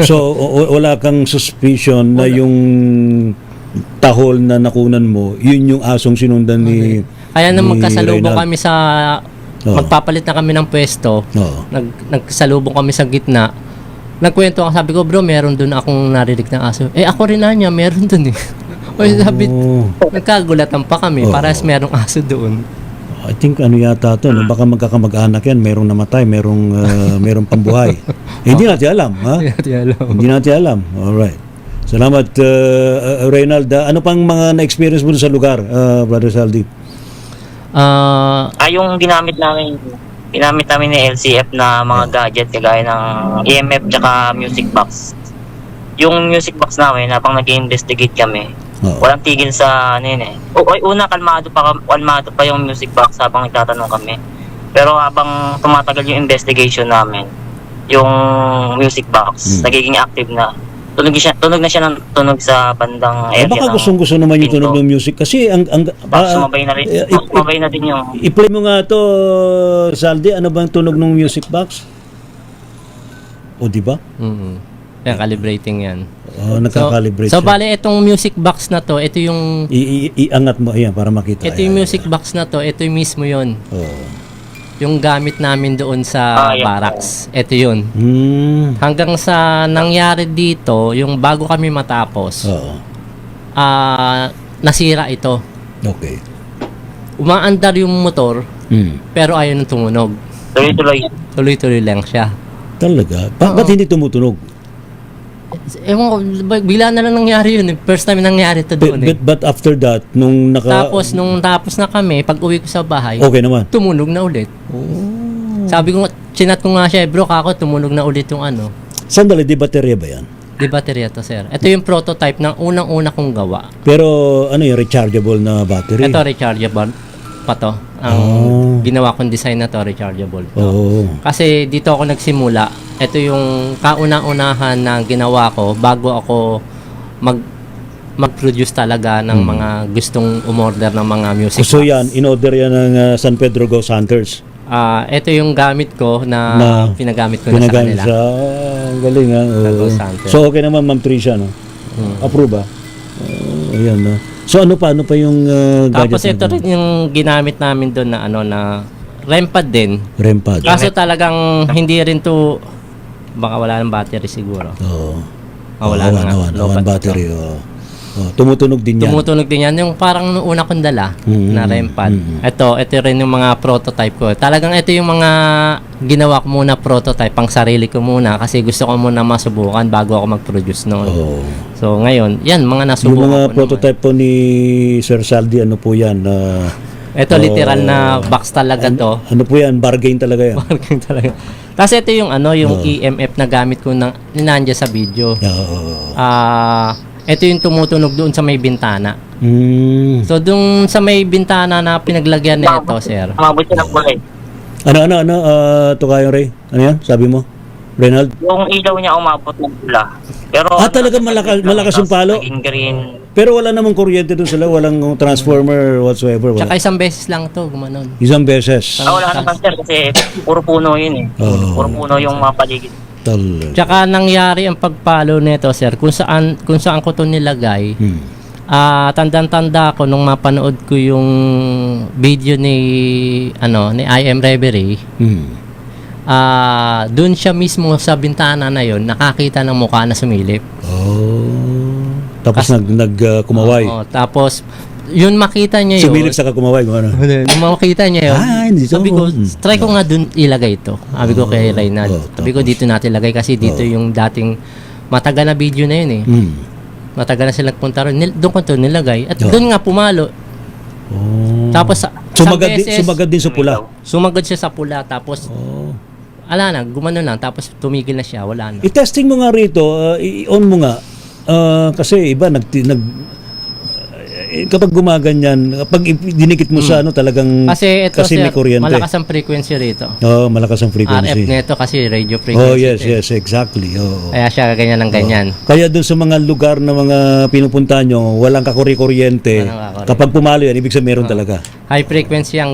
So wala kang suspicion na yung tahol na nakunan mo, yun yung asong sinundan ni Kaya nang magkasalubong Reynald. kami sa magpapalit na kami ng pwesto. Nagsalubong kami sa gitna. Nagkwento ako, sabi ko, bro, meron dun akong narinig na aso. Ako rin na niya, meron dun eh. O sabi, nagkagulatan pa kami, parehas merong aso doon. I think ano yata to, no? Baka magkakamag-anak yan, merong namatay, merong pambuhay. Hindi natin alam, ha? Hindi natin alam. Alright. Salamat, Reynald. Ano pang mga na-experience mo sa lugar, Brother Saldi? Yung ginamit namin ni LCF na mga gadget kagaya ng EMF tsaka music box. Yung music box namin, habang nag-investigate kami, walang tigil sa ano yun eh. Una, kalmado pa yung music box habang nagtatanong kami. Pero habang tumatagal yung investigation namin, yung music box, nagiging active na. Tunog na siya ng tunog sa bandang area. Baka gustong-gusto naman yung tunog ng music kasi sumabay na din yung i-play mo nga to, Saldi, ano bang tunog ng music box? O di ba? Yan, calibrating yan. Nagka-calibrate So siya. bale, itong music box na to, ito yung iangat mo, ayan, para makita. ito yung music box na to, ito yung mismo yun. Yung gamit namin doon sa barracks. Ito yun. Hanggang sa nangyari dito, yung bago kami matapos, nasira ito. Okay. Umaandar yung motor, pero ayaw nang tumunog. Tuloy-tuloy lang siya. Talaga? Ba't hindi tumutunog? Ewan ko, bigla na lang nangyari yun. First time nangyari ito doon eh. But after that, nung Tapos, nung tapos na kami, pag uwi ko sa bahay, okay naman. tumunog na ulit. Sabi ko, chinat ko nga siya, bro, kako, tumunog na ulit yung ano. Sandali, di baterya ba yan? Di baterya to, sir. Ito yung prototype ng unang-una kong gawa. Pero ano yung rechargeable na battery? Ito, rechargeable pa to. Ang ginawa kong design na to, rechargeable to. Kasi dito ako nagsimula. Ito yung kauna-unahan na ginawa ko bago ako mag-produce talaga ng mga gustong umorder ng mga music So box. yan, in-order yan ng San Pedro Ghost Hunters. Ito yung gamit ko na pinagamit ko na sa kanila. Ang galing ha. Ghost Hunter. So okay naman, Ma'am Tricia, no? Approve ba? Ayan, no? So ano pa yung Tapos gadget ito rin yung ginamit namin doon na na REM-pad din. REM-pad. Kaso talagang hindi rin to, baka wala ng battery siguro. Wala na battery. Tumutunog din yan. Tumutunog din yan. Yung parang nung una kong dala na REM-pad. Ito rin yung mga prototype ko. Talagang ito yung mga ginawa ko muna prototype, pang sarili ko muna kasi gusto ko muna masubukan bago ako mag-produce noon. So ngayon, yan, mga nasubukan Yung mga ko prototype po ni Sir Saldi, ano po yan? ito literal na box talaga to. Ano po yan? Bargain talaga yan. Bargain talaga. Kasi ito yung yung EMF na gamit ko na ninandya sa video. Ito yung tumutunog doon sa may bintana. So doon sa may bintana na pinaglagyan nito, sir. Umabot siya ng kulay. Ano, Tukayo Ray? Ano yan? Sabi mo? Reynald? Yung ilaw niya umabot ng pula. Pero talaga malakas yung palo? naging green. Pero wala namang kuryente doon sila, walang transformer whatsoever. Tsaka isang beses lang to, gumanon. Isang beses. Wala naman sir kasi puro puno yun eh. Puro puno yung mga paligid. Tsaka nangyari ang pagpalo nito, sir, kung saan ko to nilagay. Tandang-tanda ko nung mapanood ko yung video ni I Am Reverie. Doon siya mismo sa bintana na yon nakakita ng mukha na sumilip. Tapos kumaway. Tapos yun makita niya yun. Sumilip sa kumaway. Yung makita niya yun. Sabi ko, try ko nga dun ilagay ito. Sabi ko kay Reynald. Sabi ko dito natin ilagay kasi dito yung dating matagal na video na yun eh. Matagal na sila nagpunta rin. Doon ko ito nilagay. At doon nga pumalo. Tapos sumagad din sa pula. Sumagad siya sa pula. Tapos ala na, gumano lang, tapos tumigil na siya, wala na. I-testing mo nga rito, i-on mo nga. Kasi iba, kapag gumaganyan, kapag dinikit mo sa ano, talagang Kasi ito, may sir, kuryente. malakas ang frequency rito. Oo, malakas ang frequency. RF nito kasi radio frequency. Oh, yes, exactly. Oo. Kaya siya ganyan ng ganyan. Kaya dun sa mga lugar na mga pinupunta nyo, walang kakuri-kuryente. Walang kakuri. Kapag pumalo yan, ibig sabihin meron talaga. High frequency ang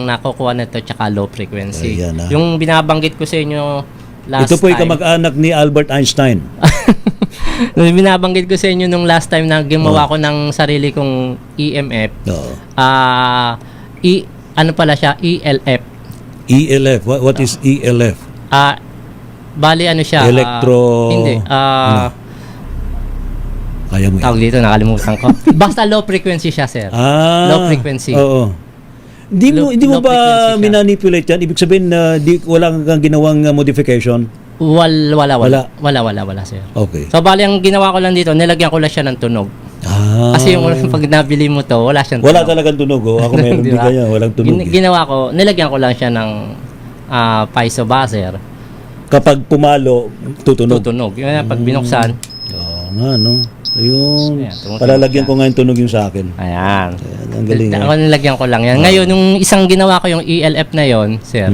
nakukuha nito, tsaka low frequency. Ayan, Yung binabanggit ko sa inyo last Ito po ay time. kamag-anak ni Albert Einstein. Yung binabanggit ko sa inyo nung last time na gumawa ko ng sarili kong EMF. Oo. Ano pala siya? ELF. ELF. What is ELF? Bali ano siya? Hindi. Kaya mo Tawag dito, nakalimutan ko. Basta low frequency siya, sir. Low frequency. Oo. Hindi mo low ba frequency siya. minanipulate yan? Ibig sabihin na wala kang ginawang modification? Wala, sir. Okay. So, bali, ang ginawa ko lang dito, nilagyan ko lang siya ng tunog. Kasi yung pag nabili mo to, wala siyang tunog. Wala talagang tunog. Ako meron din kanya, walang tunog. Ginawa ko, nilagyan ko lang siya ng piezo buzzer. Kapag pumalo, tutunog. Yun, pag binuksan. Oo nga, no? Ayun. Ayan, tumutunog Palalagyan siya. ko nga yung tunog yung sa akin. Ayan. Ang galing. Ako nilagyan ko lang yan. Ngayon, yung isang ginawa ko yung ELF na yon, sir,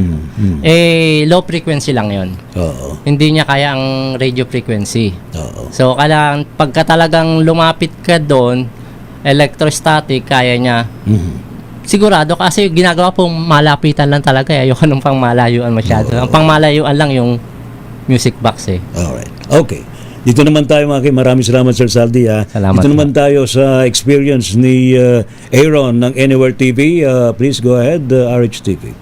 low frequency lang yon. Oo. Hindi niya kaya ang radio frequency. Oo. So, kailangan, pagka talagang lumapit ka doon, electrostatic, kaya niya. Sigurado, kasi ginagawa pong malapitan lang talaga. Ayoko nung pang malayuan masyado. Ang pang malayuan lang yung music box eh. Alright. Okay. Dito naman tayo mga maraming salamat Sir Saldi. Salamat Dito naman po. tayo sa experience ni Aaron ng Anywhere TV. Please go ahead, RH TV.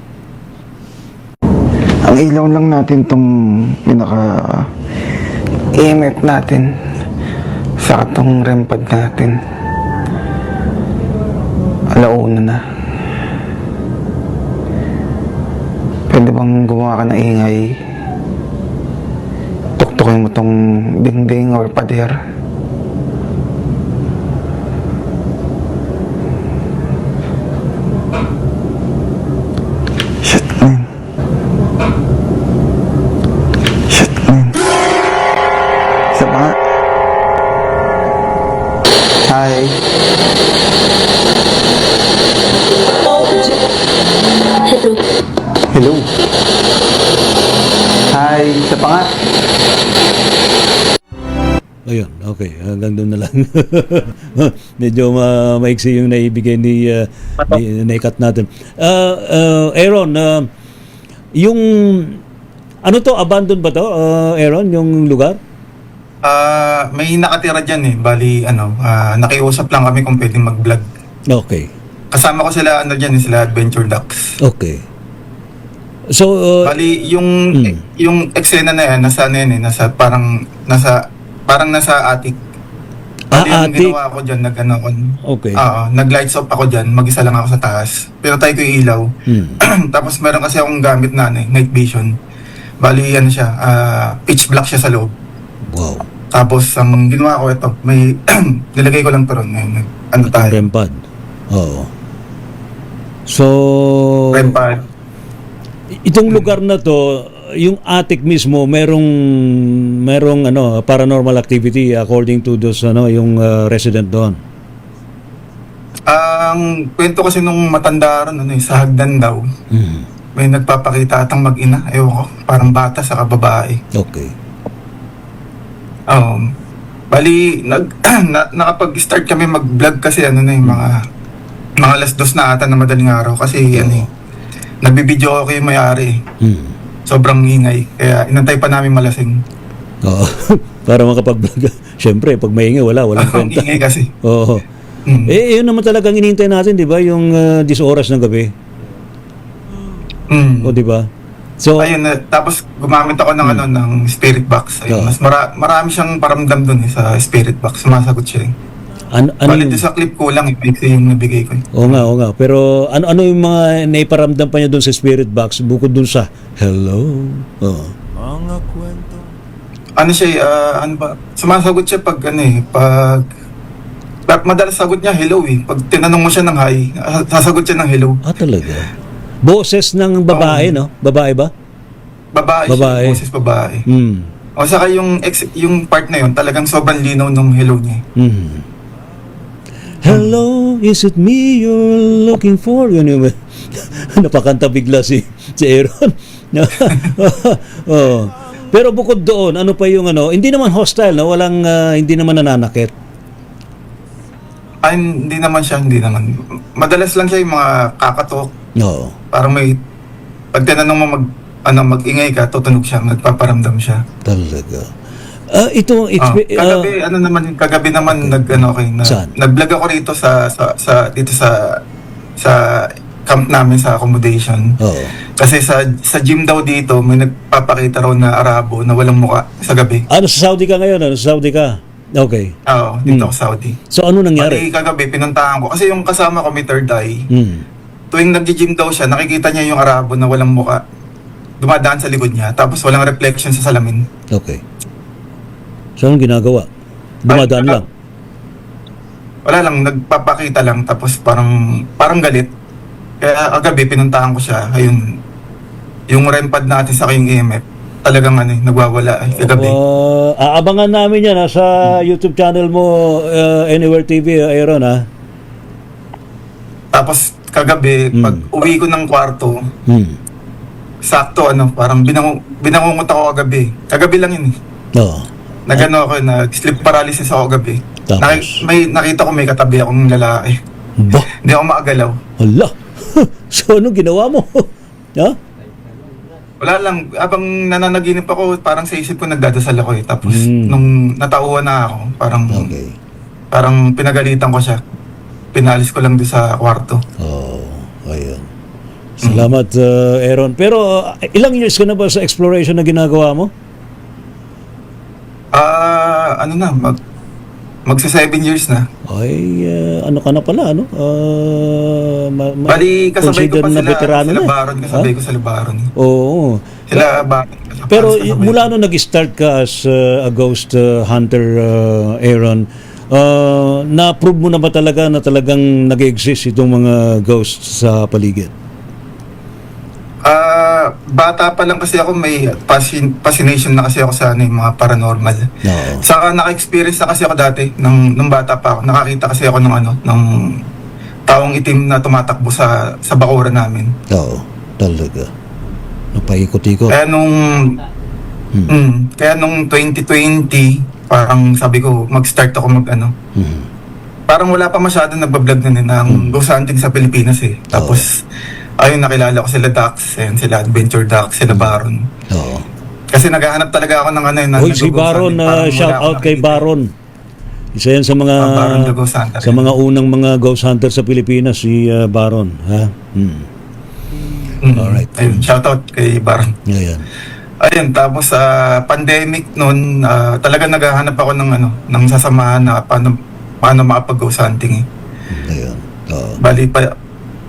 Ang ilaw lang natin tong pinaka EMF natin sa tong REM pad natin. Alauna na. Pwede bang gumawa ka ng ingay? Tuktukin mo tong dingding or pader. Shit, man. Shit, man. Isa pa nga. Hi. Hello. Hi. Isa pa nga. Ayun, okay. Hanggang doon na lang. Medyo maiksi yung naibigay ni naikat natin. Aaron, yung ano to, abandon ba to, Aaron, yung lugar? May nakatira dyan eh. Bali, nakiusap lang kami kung pwedeng mag-vlog. Okay. Kasama ko sila, sila Adventure Ducks. Okay. So, Bali, yung eksena na yan, parang nasa attic. Bali, yung attic. ginawa ko dyan, Okay. nag-lights off ako dyan, mag-isa lang ako sa taas. Pero tayo ko yung ilaw. Tapos meron kasi akong gamit na night vision. Bali, pitch black siya sa loob. Wow. Tapos, ang ginawa ko ito, may nilagay ko lang to ron. Tayo? REM pad. Oo. So, REM pad. itong lugar na to, yung attic mismo, merong paranormal activity according to those yung resident doon. Ang kwento kasi nung matanda ron, sa hagdan daw, may nagpapakita atang mag-ina. Ewan ko, parang bata sa babae. Okay. Bali, nakapag-start kami mag-vlog kasi mga alas 2 na ata na madaling araw kasi nagbibideo ako yung may-ari. Sobrang ingay. Kaya inantay pa namin malasing. Oo. Para makapag-vlog. Siyempre, pag maingay, walang kwenta. Ingay kasi. Oo. Yun naman talagang inintay natin, di ba? Yung 10 oras ng gabi. O, di ba? So, ayun, tapos gumamit ako ng spirit box. Ayun, mas marami siyang paramdam dun sa spirit box. Sumasagot siya. Bali doon sa clip ko lang, yung nabigay ko. Oo nga. Pero ano yung mga naiparamdam pa niya doon sa spirit box bukod doon sa hello? Mga kwento. Sumasagot siya pag madalas sagot niya hello eh. Pag tinanong mo siya ng hi, sasagot siya ng hello. Talaga? Boses ng babae, no? Babae ba? Babae. Babae. Siya, boses babae. Hmm. O saka yung part na yun, talagang sobrang linaw nung hello niya. Hmm. Hello, is it me you're looking for? Yun yung napakanta bigla si Aaron. Oh. Pero bukod doon, ano pa yung ano, hindi naman hostile, no? Walang, hindi naman nananakit. Ay, hindi naman. Madalas lang siya yung mga kakatok. No. Parang pag tinanong mo mag-ingay ka, tutunog siya, nagpaparamdam siya. Talaga. Kagabi naman nag-vlog ako rito sa camp namin sa accommodation. Oo. Kasi sa gym daw dito may nagpapakita raw na Arabo na walang muka sa gabi. Ano, sa Saudi ka ngayon? Ano, sa Saudi ka? Okay. Oo, dito ako sa Saudi. So, ano nangyari? Kagabi pinuntahan ko kasi yung kasama ko may third eye. Tuwing nag-gym daw siya, nakikita niya yung Arabo na walang muka. Dumadaan sa likod niya, tapos walang reflection sa salamin. Okay. So, anong ginagawa? Dumadaan lang? Wala lang, nagpapakita lang, tapos parang galit. Kaya agabi, pinuntahan ko siya. Ayun, yung REM pad natin sa yung EMF, talagang nagwawala kagabi. Aabangan namin yan sa YouTube channel mo, Anywhere TV, Aaron, ha? Tapos, kagabi, pag uwi ko ng kwarto, sakto, parang binangungot ako kagabi. Kagabi lang yun. Oo. Nag-sleep paralysis ako kagabi. Tapos? Nakita ko may katabi akong lalaki. Ba? Hindi ako maagalaw. Hala! So, anong ginawa mo? Ha? Wala lang, habang nananaginip ako, parang sa isip ko nagdadasal ako eh. Tapos, nung natauhan na ako, parang pinagalitan ko siya. Pinalis ko lang doon sa kwarto. Oh, ayun. Salamat, Aaron. Pero, ilang years ka na ba sa exploration na ginagawa mo? Magsa 7 years na. Ay, ano ka na pala, ano? Bali, kasabay ko pa na veterano sila na. Baron, kasabay ko sa Baron. Oo. Sila Baron. Pero mula nung nag-start ka as a ghost hunter, Aaron, na-prove mo na ba talaga na talagang nag-exist itong mga ghosts sa paligid? Bata pa lang kasi ako, may fascination na kasi ako sa yung mga paranormal. No. Saka naka-experience na kasi ako dati nung bata pa ako. Nakakita kasi ako ng taong itim na tumatakbo sa bakuran namin. Oo, talaga. Napaikot-ikot. Kaya nung 2020, parang sabi ko mag-start ako parang wala pa masyadong nagbablog ng ghost hunting sa Pilipinas eh. Tapos ayun, nakilala ko sila Dax, sila Adventure Dax, sila Baron. Oo. Kasi naghahanap talaga ako ng si Baron, shout out kay Baron. Isa yan sa mga Baron the Ghost Hunter. Sa mga unang mga ghost hunter sa Pilipinas, si Baron, ha? Alright. Ayun, shout out kay Baron. Ayan. Ayun, tapos sa pandemic noon, talaga naghahanap ako ng sasamahan na paano makapag-ghost hunting eh. Ayun. Bali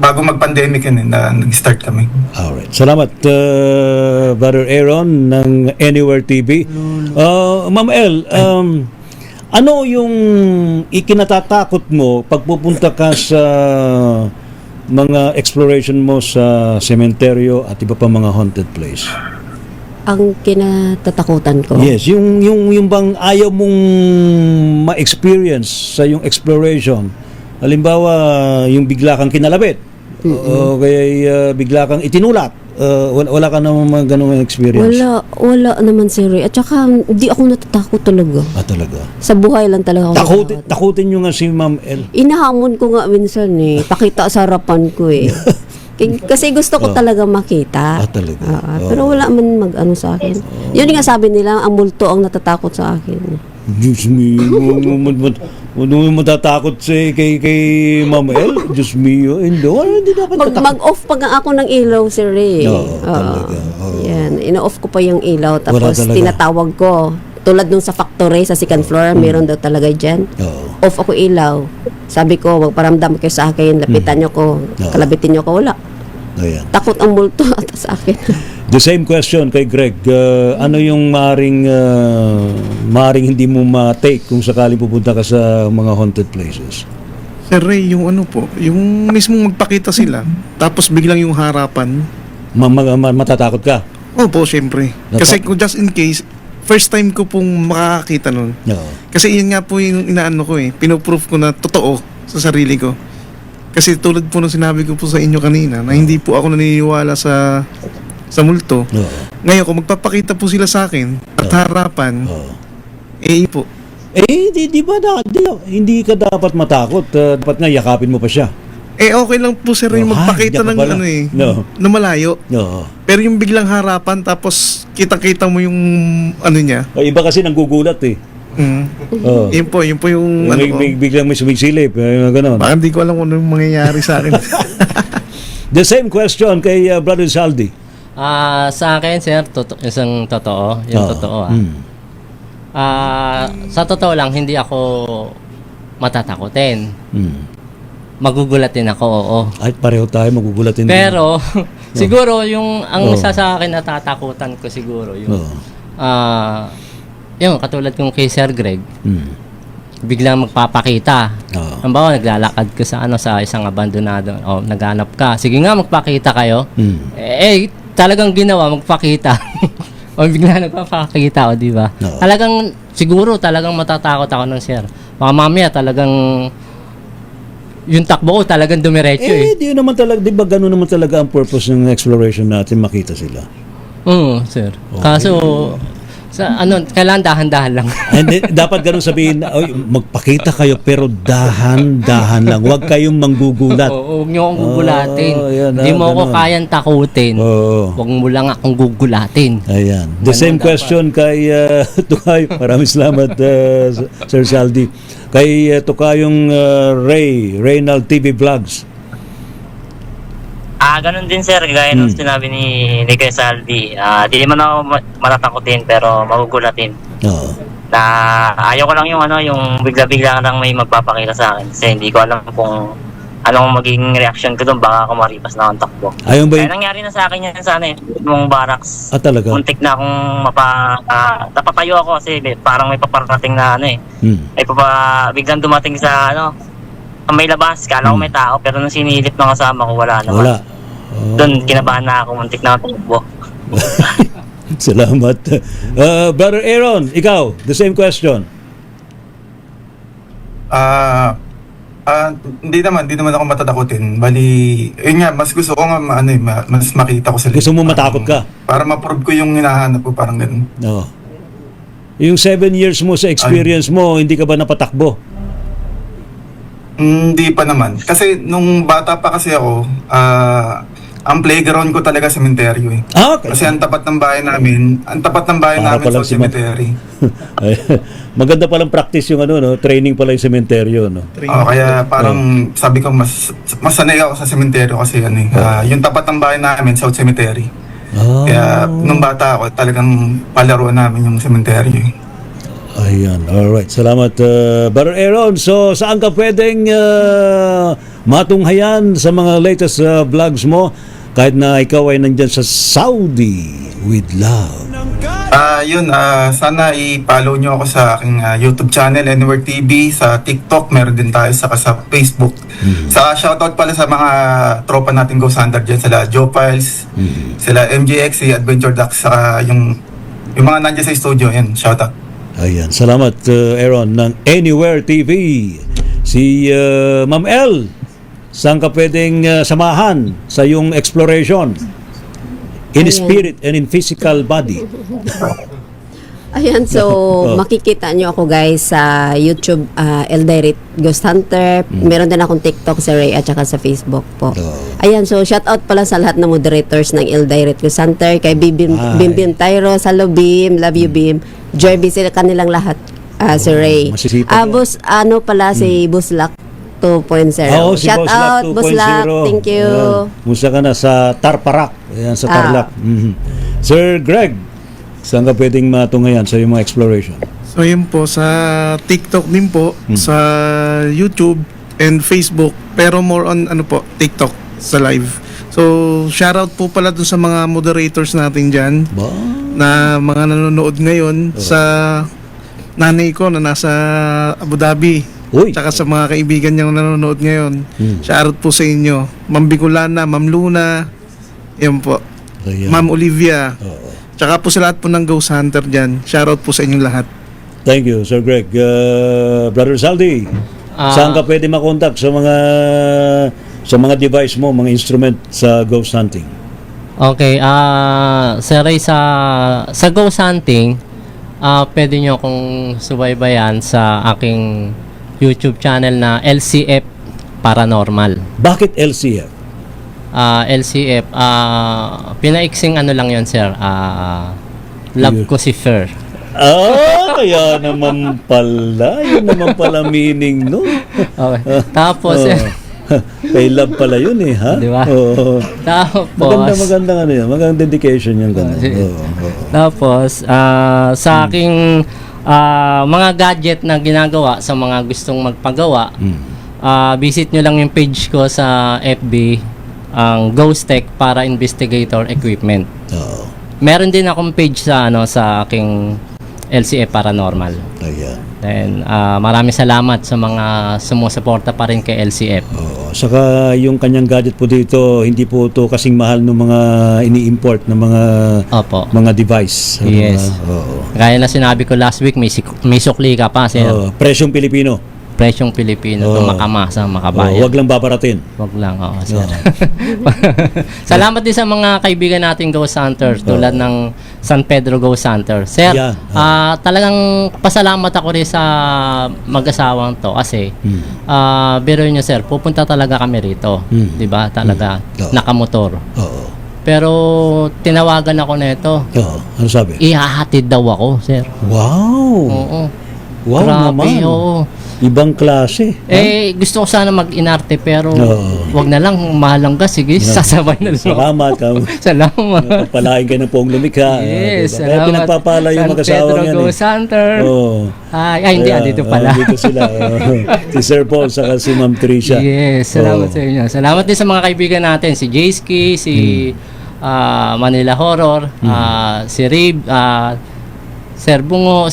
bago mag-pandemic yun na nag-start kami. Alright. Salamat, Brother Aaron ng Anywhere TV. Ma'am El, ano yung ikinatatakot mo pag pupunta ka sa mga exploration mo sa sementeryo at iba pa mga haunted place? Ang kinatatakutan ko? Yes, yung bang ayaw mong ma-experience sa yung exploration. Halimbawa, yung bigla kang kinalabit. O kaya bigla kang itinulak. Wala ka naman mga ganung experience? Wala naman, sir. At saka, hindi ako natatakot talaga. Talaga? Sa buhay lang talaga ako Takutin nyo nga si Ma'am El. Inahamon ko nga minsan eh. Pakita sa harapan ko eh. Kasi gusto ko talaga makita. Talaga? Pero wala man mag-ano sa akin. Yun nga sabi nila, ang multo ang natatakot sa akin. Diyos mio, ano yung matatakot kay Ma'am El? Diyos mio, hindi dapat tatakot. Mag-off pa nga ako ng ilaw, sir eh. Talaga. Yan, ina-off ko pa yung ilaw, tapos tinatawag ko. Tulad nung sa factory, sa second floor, meron daw talaga dyan. Off ako ilaw. Sabi ko, magparamdam kayo sa akin, lapitan nyo ko, kalabitin nyo ko, wala. Ayan. Takot ang multo sa akin. The same question kay Greg. Ano yung maring hindi mo ma-take kung sakaling pupunta ka sa mga haunted places? Sir Ray, yung yung mismong magpakita sila, tapos biglang yung harapan. Matatakot ka? Opo, syempre. Kasi kung just in case, first time ko pong makakakita nun. Oo. Kasi yun nga po yung inaano ko pinoproof ko na totoo sa sarili ko. Kasi tulad po ng sinabi ko po sa inyo kanina, na hindi po ako naniniwala sa multo. Oo. Ngayon, kung magpapakita po sila sa akin at harapan, po. Di ba hindi ka dapat matakot? Dapat nga yakapin mo pa siya. Okay lang po sir yung magpakita ng na malayo. No. Pero yung biglang harapan tapos kita-kita mo yung niya. O, iba kasi nanggugulat eh. Oh. Yun po yung biglang may sumisilip, gano'n. Baka hindi ko alam kung ano yung mangyayari sa akin. The same question kay Brother Saldi. Sa akin, sir, isang totoo. Yung totoo, sa totoo lang, hindi ako matatakotin. Magugulatin ako, oo. Ay, pareho tayo, magugulatin. Pero, siguro, ang isa sa akin natatakutan ko siguro, yung katulad kong kay Sir Greg, biglang magpapakita. Halimbawa, naglalakad ka sa isang abandonado, naghanap ka. Sige nga, magpakita kayo. Talagang ginawa, magpakita. O bigla nagpapakita, di ba? Talagang, siguro, talagang matatakot ako ng sir. Baka mamaya, talagang, yung takbo ko talagang dumiretso di naman talaga, di ba gano'n naman talaga ang purpose ng exploration natin, makita sila? Sir. Okay. Kaso, kailangan dahan-dahan lang. Dapat ganun sabihin, magpakita kayo pero dahan-dahan lang. Huwag kayong manggugulat. Huwag nyo akong gugulatin. Hindi mo ako kayang takutin. Huwag mo lang akong gugulatin. Ayan. The same question kay Tukay. Maraming salamat, Sir Saldi. Kay Tukayong Reynald TV Vlogs. Ganun din sir, gaya nung sinabi ni Kuya Saldi. Di naman ako matatakotin pero magugulatin. Na ayaw ko lang yung bigla-bigla lang may magpapakita sa akin. Kasi hindi ko alam kung anong magiging reaction ko doon, baka ako maripas na akong takbo. Kaya nangyari na sa akin yan yung barracks. Talaga? Muntik na akong napatayo ako kasi parang may paparating na may biglang dumating sa may labas, kala ko may tao, pero nung sinilip ng kasama ko, wala naman. Wala. Doon, kinabahan na ako, muntik na ako tumakbo. Salamat. Brother Aaron, ikaw, the same question. Hindi naman ako matatakotin. Bali, yun nga, mas gusto ko nga mas makita ko sila. Gusto mo matakot ka? Para ma-prove ko yung hinahanap ko, parang ganun. Yung 7 years mo sa experience mo, hindi ka ba napatakbo? Hindi pa naman. Kasi nung bata pa kasi ako, ang playground ko talaga sementeryo Okay. Kasi ang tapat ng bahay namin sa cemetery. Maganda palang practice yung training pala yung sementeryo, no? Kaya parang sabi ko mas sanay ako sa sementeryo kasi yung tapat ng bahay namin South Cemetery. Kaya nung bata ako talagang palaruan namin yung sementeryo. Ayan, alright. Salamat, Brother Aaron. So, saan ka pwedeng matunghayan sa mga latest vlogs mo kahit na ikaw ay nandyan sa Saudi with love? Sana i-follow nyo ako sa aking YouTube channel, Anywhere TV, sa TikTok, meron din tayo sa Facebook. Sa shoutout pala sa mga tropa natin Go Sander dyan, sila Joe Piles, sila MJX, si Adventure Ducks, saka yung mga nandyan sa studio, yan, shoutout. Ayan, salamat Aaron ng Anywhere TV. Si Ma'am L, saan ka pwedeng samahan sa yung exploration in spirit and in physical body? Ayan, so makikita nyo ako guys sa YouTube, Eldirect Ghost Hunter. Meron din akong TikTok sa Ray at saka sa Facebook po. Ayan, so shout out pala sa lahat ng moderators ng Eldirect Ghost Hunter, kay Bim Tyro, Salo Bim, Love You Bim, Jerby, sila kanilang lahat, si Ray. Boss, si Buslak 2.0. Si Shout out, Buslak, thank you. Musta ka na sa Tarparak, ayan, sa Tarlac. Sir Greg, saan ka pwedeng matunghayan sa iyong mga exploration? So yun po, sa TikTok din po, sa YouTube and Facebook, pero more on TikTok sa live. So shoutout po pala dun sa mga moderators natin dyan na mga nanonood ngayon, sa nanay ko na nasa Abu Dhabi, tsaka sa mga kaibigan niyang nanonood ngayon. Shoutout po sa inyo, Ma'am Bicolana, Ma'am Luna, yun po. Ayan. Ma'am Olivia, tsaka po sa lahat po ng Ghost Hunter dyan. Shoutout po sa inyong lahat. Thank you, Sir Greg. Brother Saldi, saan ka pwede makontak sa mga device mo, mga instrument sa ghost hunting? Okay, Sir Ray, sa ghost hunting, pwede nyo akong subaybayan sa aking YouTube channel na LCF Paranormal. Bakit LCF? LCF, pinaiksing ano lang yun, sir. Love ko si Fer. Kaya naman pala. Yun naman pala meaning, no? Okay. Tapos, kay love pala yun eh, ha? Di ba? Oo. Tapos, Magandang ano yan. Magandang dedication yung gano'n. Tapos, sa aking mga gadget na ginagawa sa mga gustong magpagawa, visit nyo lang yung page ko sa FB, ang Ghost Tech para Investigator Equipment. Meron din akong page sa aking LCF Paranormal. Ayan. Then, maraming salamat sa mga sumusuporta pa rin kay LCF. Saka yung kanyang gadget po dito, hindi po ito kasing mahal ng mga ini-import na mga device. Yes. Kaya na sinabi ko last week, may sukli ka pa, sir. Presyong Pilipino. Presyong Pilipino, tumakamasa, makabayan. Wag lang babaratin. Wag lang, sir. Salamat din sa mga kaibigan nating Ghost Hunters tulad ng San Pedro Ghost Hunter. Sir, talagang pasalamat ako rin sa mag-asawang to kasi biro nyo, sir, pupunta talaga kami rito. Di ba? Talaga, nakamotor. Pero tinawagan ako nito. Ano sabi? Ihahatid daw ako, sir. Wow! Oo. Wow naman. Oo. Ibang klase. Gusto ko sana mag-inarte pero wag na lang, mahal lang gas. Sige, sasabay na lang. Salamat. Salamat. Pagpalain ka ng poong lumikha. Yes, Kaya pinagpapala yung mag-asawa San Pedro Ghost Hunter. Hindi, dito pala. Dito sila. Si Sir Paul, saka si Ma'am Tricia. Yes, salamat sa inyo. Salamat din sa mga kaibigan natin. Si Jayski, si Manila Horror, si Rib, Sir Bungo,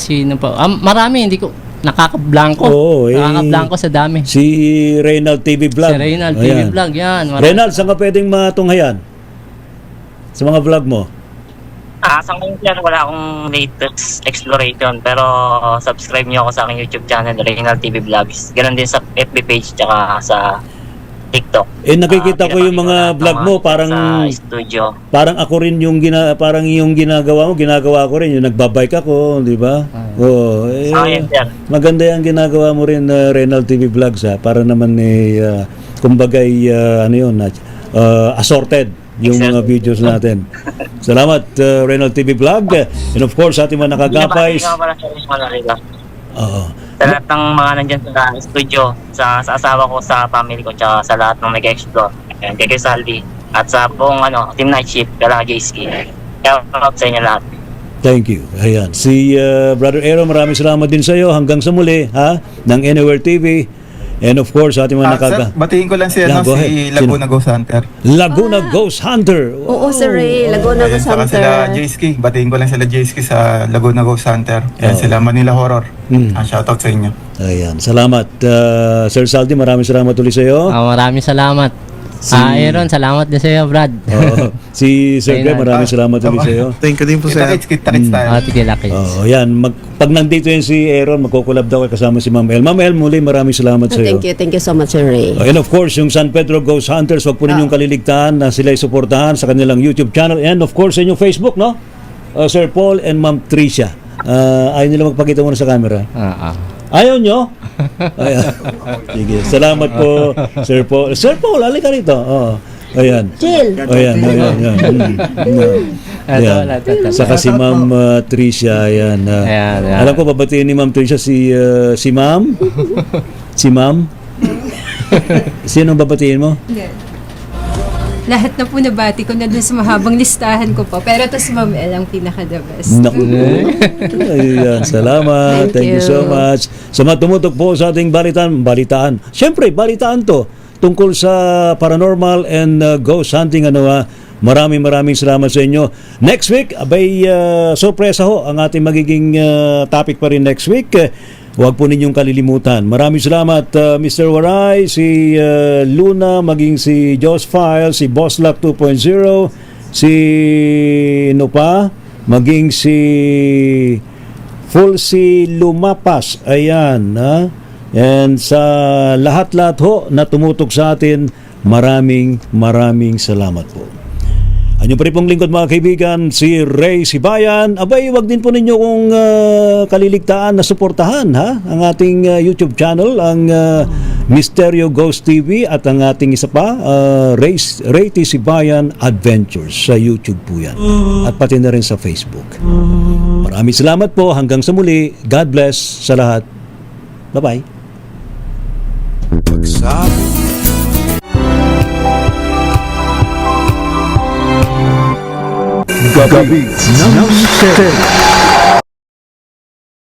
marami, hindi ko nakaka-blanco. Nakaka-blanco sa dami. Si Reynald TV Vlog. Si Reynald TV Vlog, yan. Reynald, saan ka pwedeng matunghayan? Sa mga vlog mo? Sa ngayon yan, wala akong latest exploration, pero subscribe niyo ako sa aking YouTube channel, Reynald TV Vlogs. Ganon din sa FB page, tsaka sa TikTok. Nakikita ko yung mga vlog mo, parang sa studio. Parang ako rin yung parang yung ginagawa ko rin, yung nagbabike ako, di ba? Maganda yung ginagawa mo rin, Reynald TV Vlogs, para naman kumbaga assorted yung mga videos natin. Salamat, Reynald TV Vlog. And of course, ating mga nakagapay. Sa lahat ng mga nandyan sa studio, sa asawa ko, sa family ko, tsaka sa lahat ng nag-explore. Kay Saldi. At sa buong Team Night Shift, kala Jayski. Kaya sa inyo lahat. Thank you. Ayan. Si Brother Aero, maraming salamat din sa iyo. Hanggang sa muli, ng Anywhere TV. And of course, ating mga Sir, batiin ko lang si Laguna Ghost Hunter. Laguna Ghost Hunter. Oo, Sir Ray. Laguna Ghost Saka Hunter. sila Jayski. Batiin ko lang sila Jayski sa Laguna Ghost Hunter. Yan sila Manila Horror. Shoutout sa inyo. Ayan. Salamat. Sir Saldi, maraming salamat ulit sa iyo. Maraming salamat. Aaron, salamat din sa iyo, Brad. Si Sir Greg, maraming salamat ulit sa iyo. Thank you din po, sir. Kita-kits tayo. Yan. Pag nandito yan si Aaron, magkukulab daw kasama si Ma'am El. Ma'am El, muli maraming salamat sa iyo. Thank you so much, Sir Ray. And of course, yung San Pedro Ghost Hunters, wag po ninyong kaliligtaan na sila'y suportahan sa kanilang YouTube channel. And of course, sa inyong Facebook, no? Sir Paul and Ma'am Tricia. Ayaw nila magpakita muna sa camera. Ayaw nyo? Sige. Salamat po, Sir Paul. Sir Paul, halika rito. Ayan. Chill. Ayan. Saka si Ma'am Tricia. Ayan. Alam ko, babatiin ni Ma'am Tricia si Ma'am. Si Ma'am. Sino babatiin mo? Lahat na po nabati ko na dun sa mahabang listahan ko po. Pero ito si Ma'am El ang pinaka-the best. Naku. Ayan, salamat. Thank you so much. Sa mga tumutok po sa ating balitaan. Siyempre, balitaan to. Tungkol sa paranormal and ghost hunting. Maraming salamat sa inyo. Next week, sorpresa ho ang ating magiging topic pa rin next week. Huwag po ninyong kalilimutan. Maraming salamat, Mr. Waray, si Luna, maging si Joss File, si Boss Luck 2.0, si maging si Fulsi Lumapas, ayan, ha? And sa lahat-lahat ho na tumutok sa atin, maraming salamat po. Ano pa rin pong lingkod mga kaibigan, si Ray Sibayan. Abay, wag din po ninyo kung kaliligtaan na suportahan ang ating YouTube channel, ang Misteryo Ghost TV, at ang ating isa pa, Ray T. Sibayan Adventures. Sa YouTube po yan. At pati na rin sa Facebook. Maraming salamat po. Hanggang sa muli. God bless sa lahat. Bye-bye. Gabi ng Misteryo.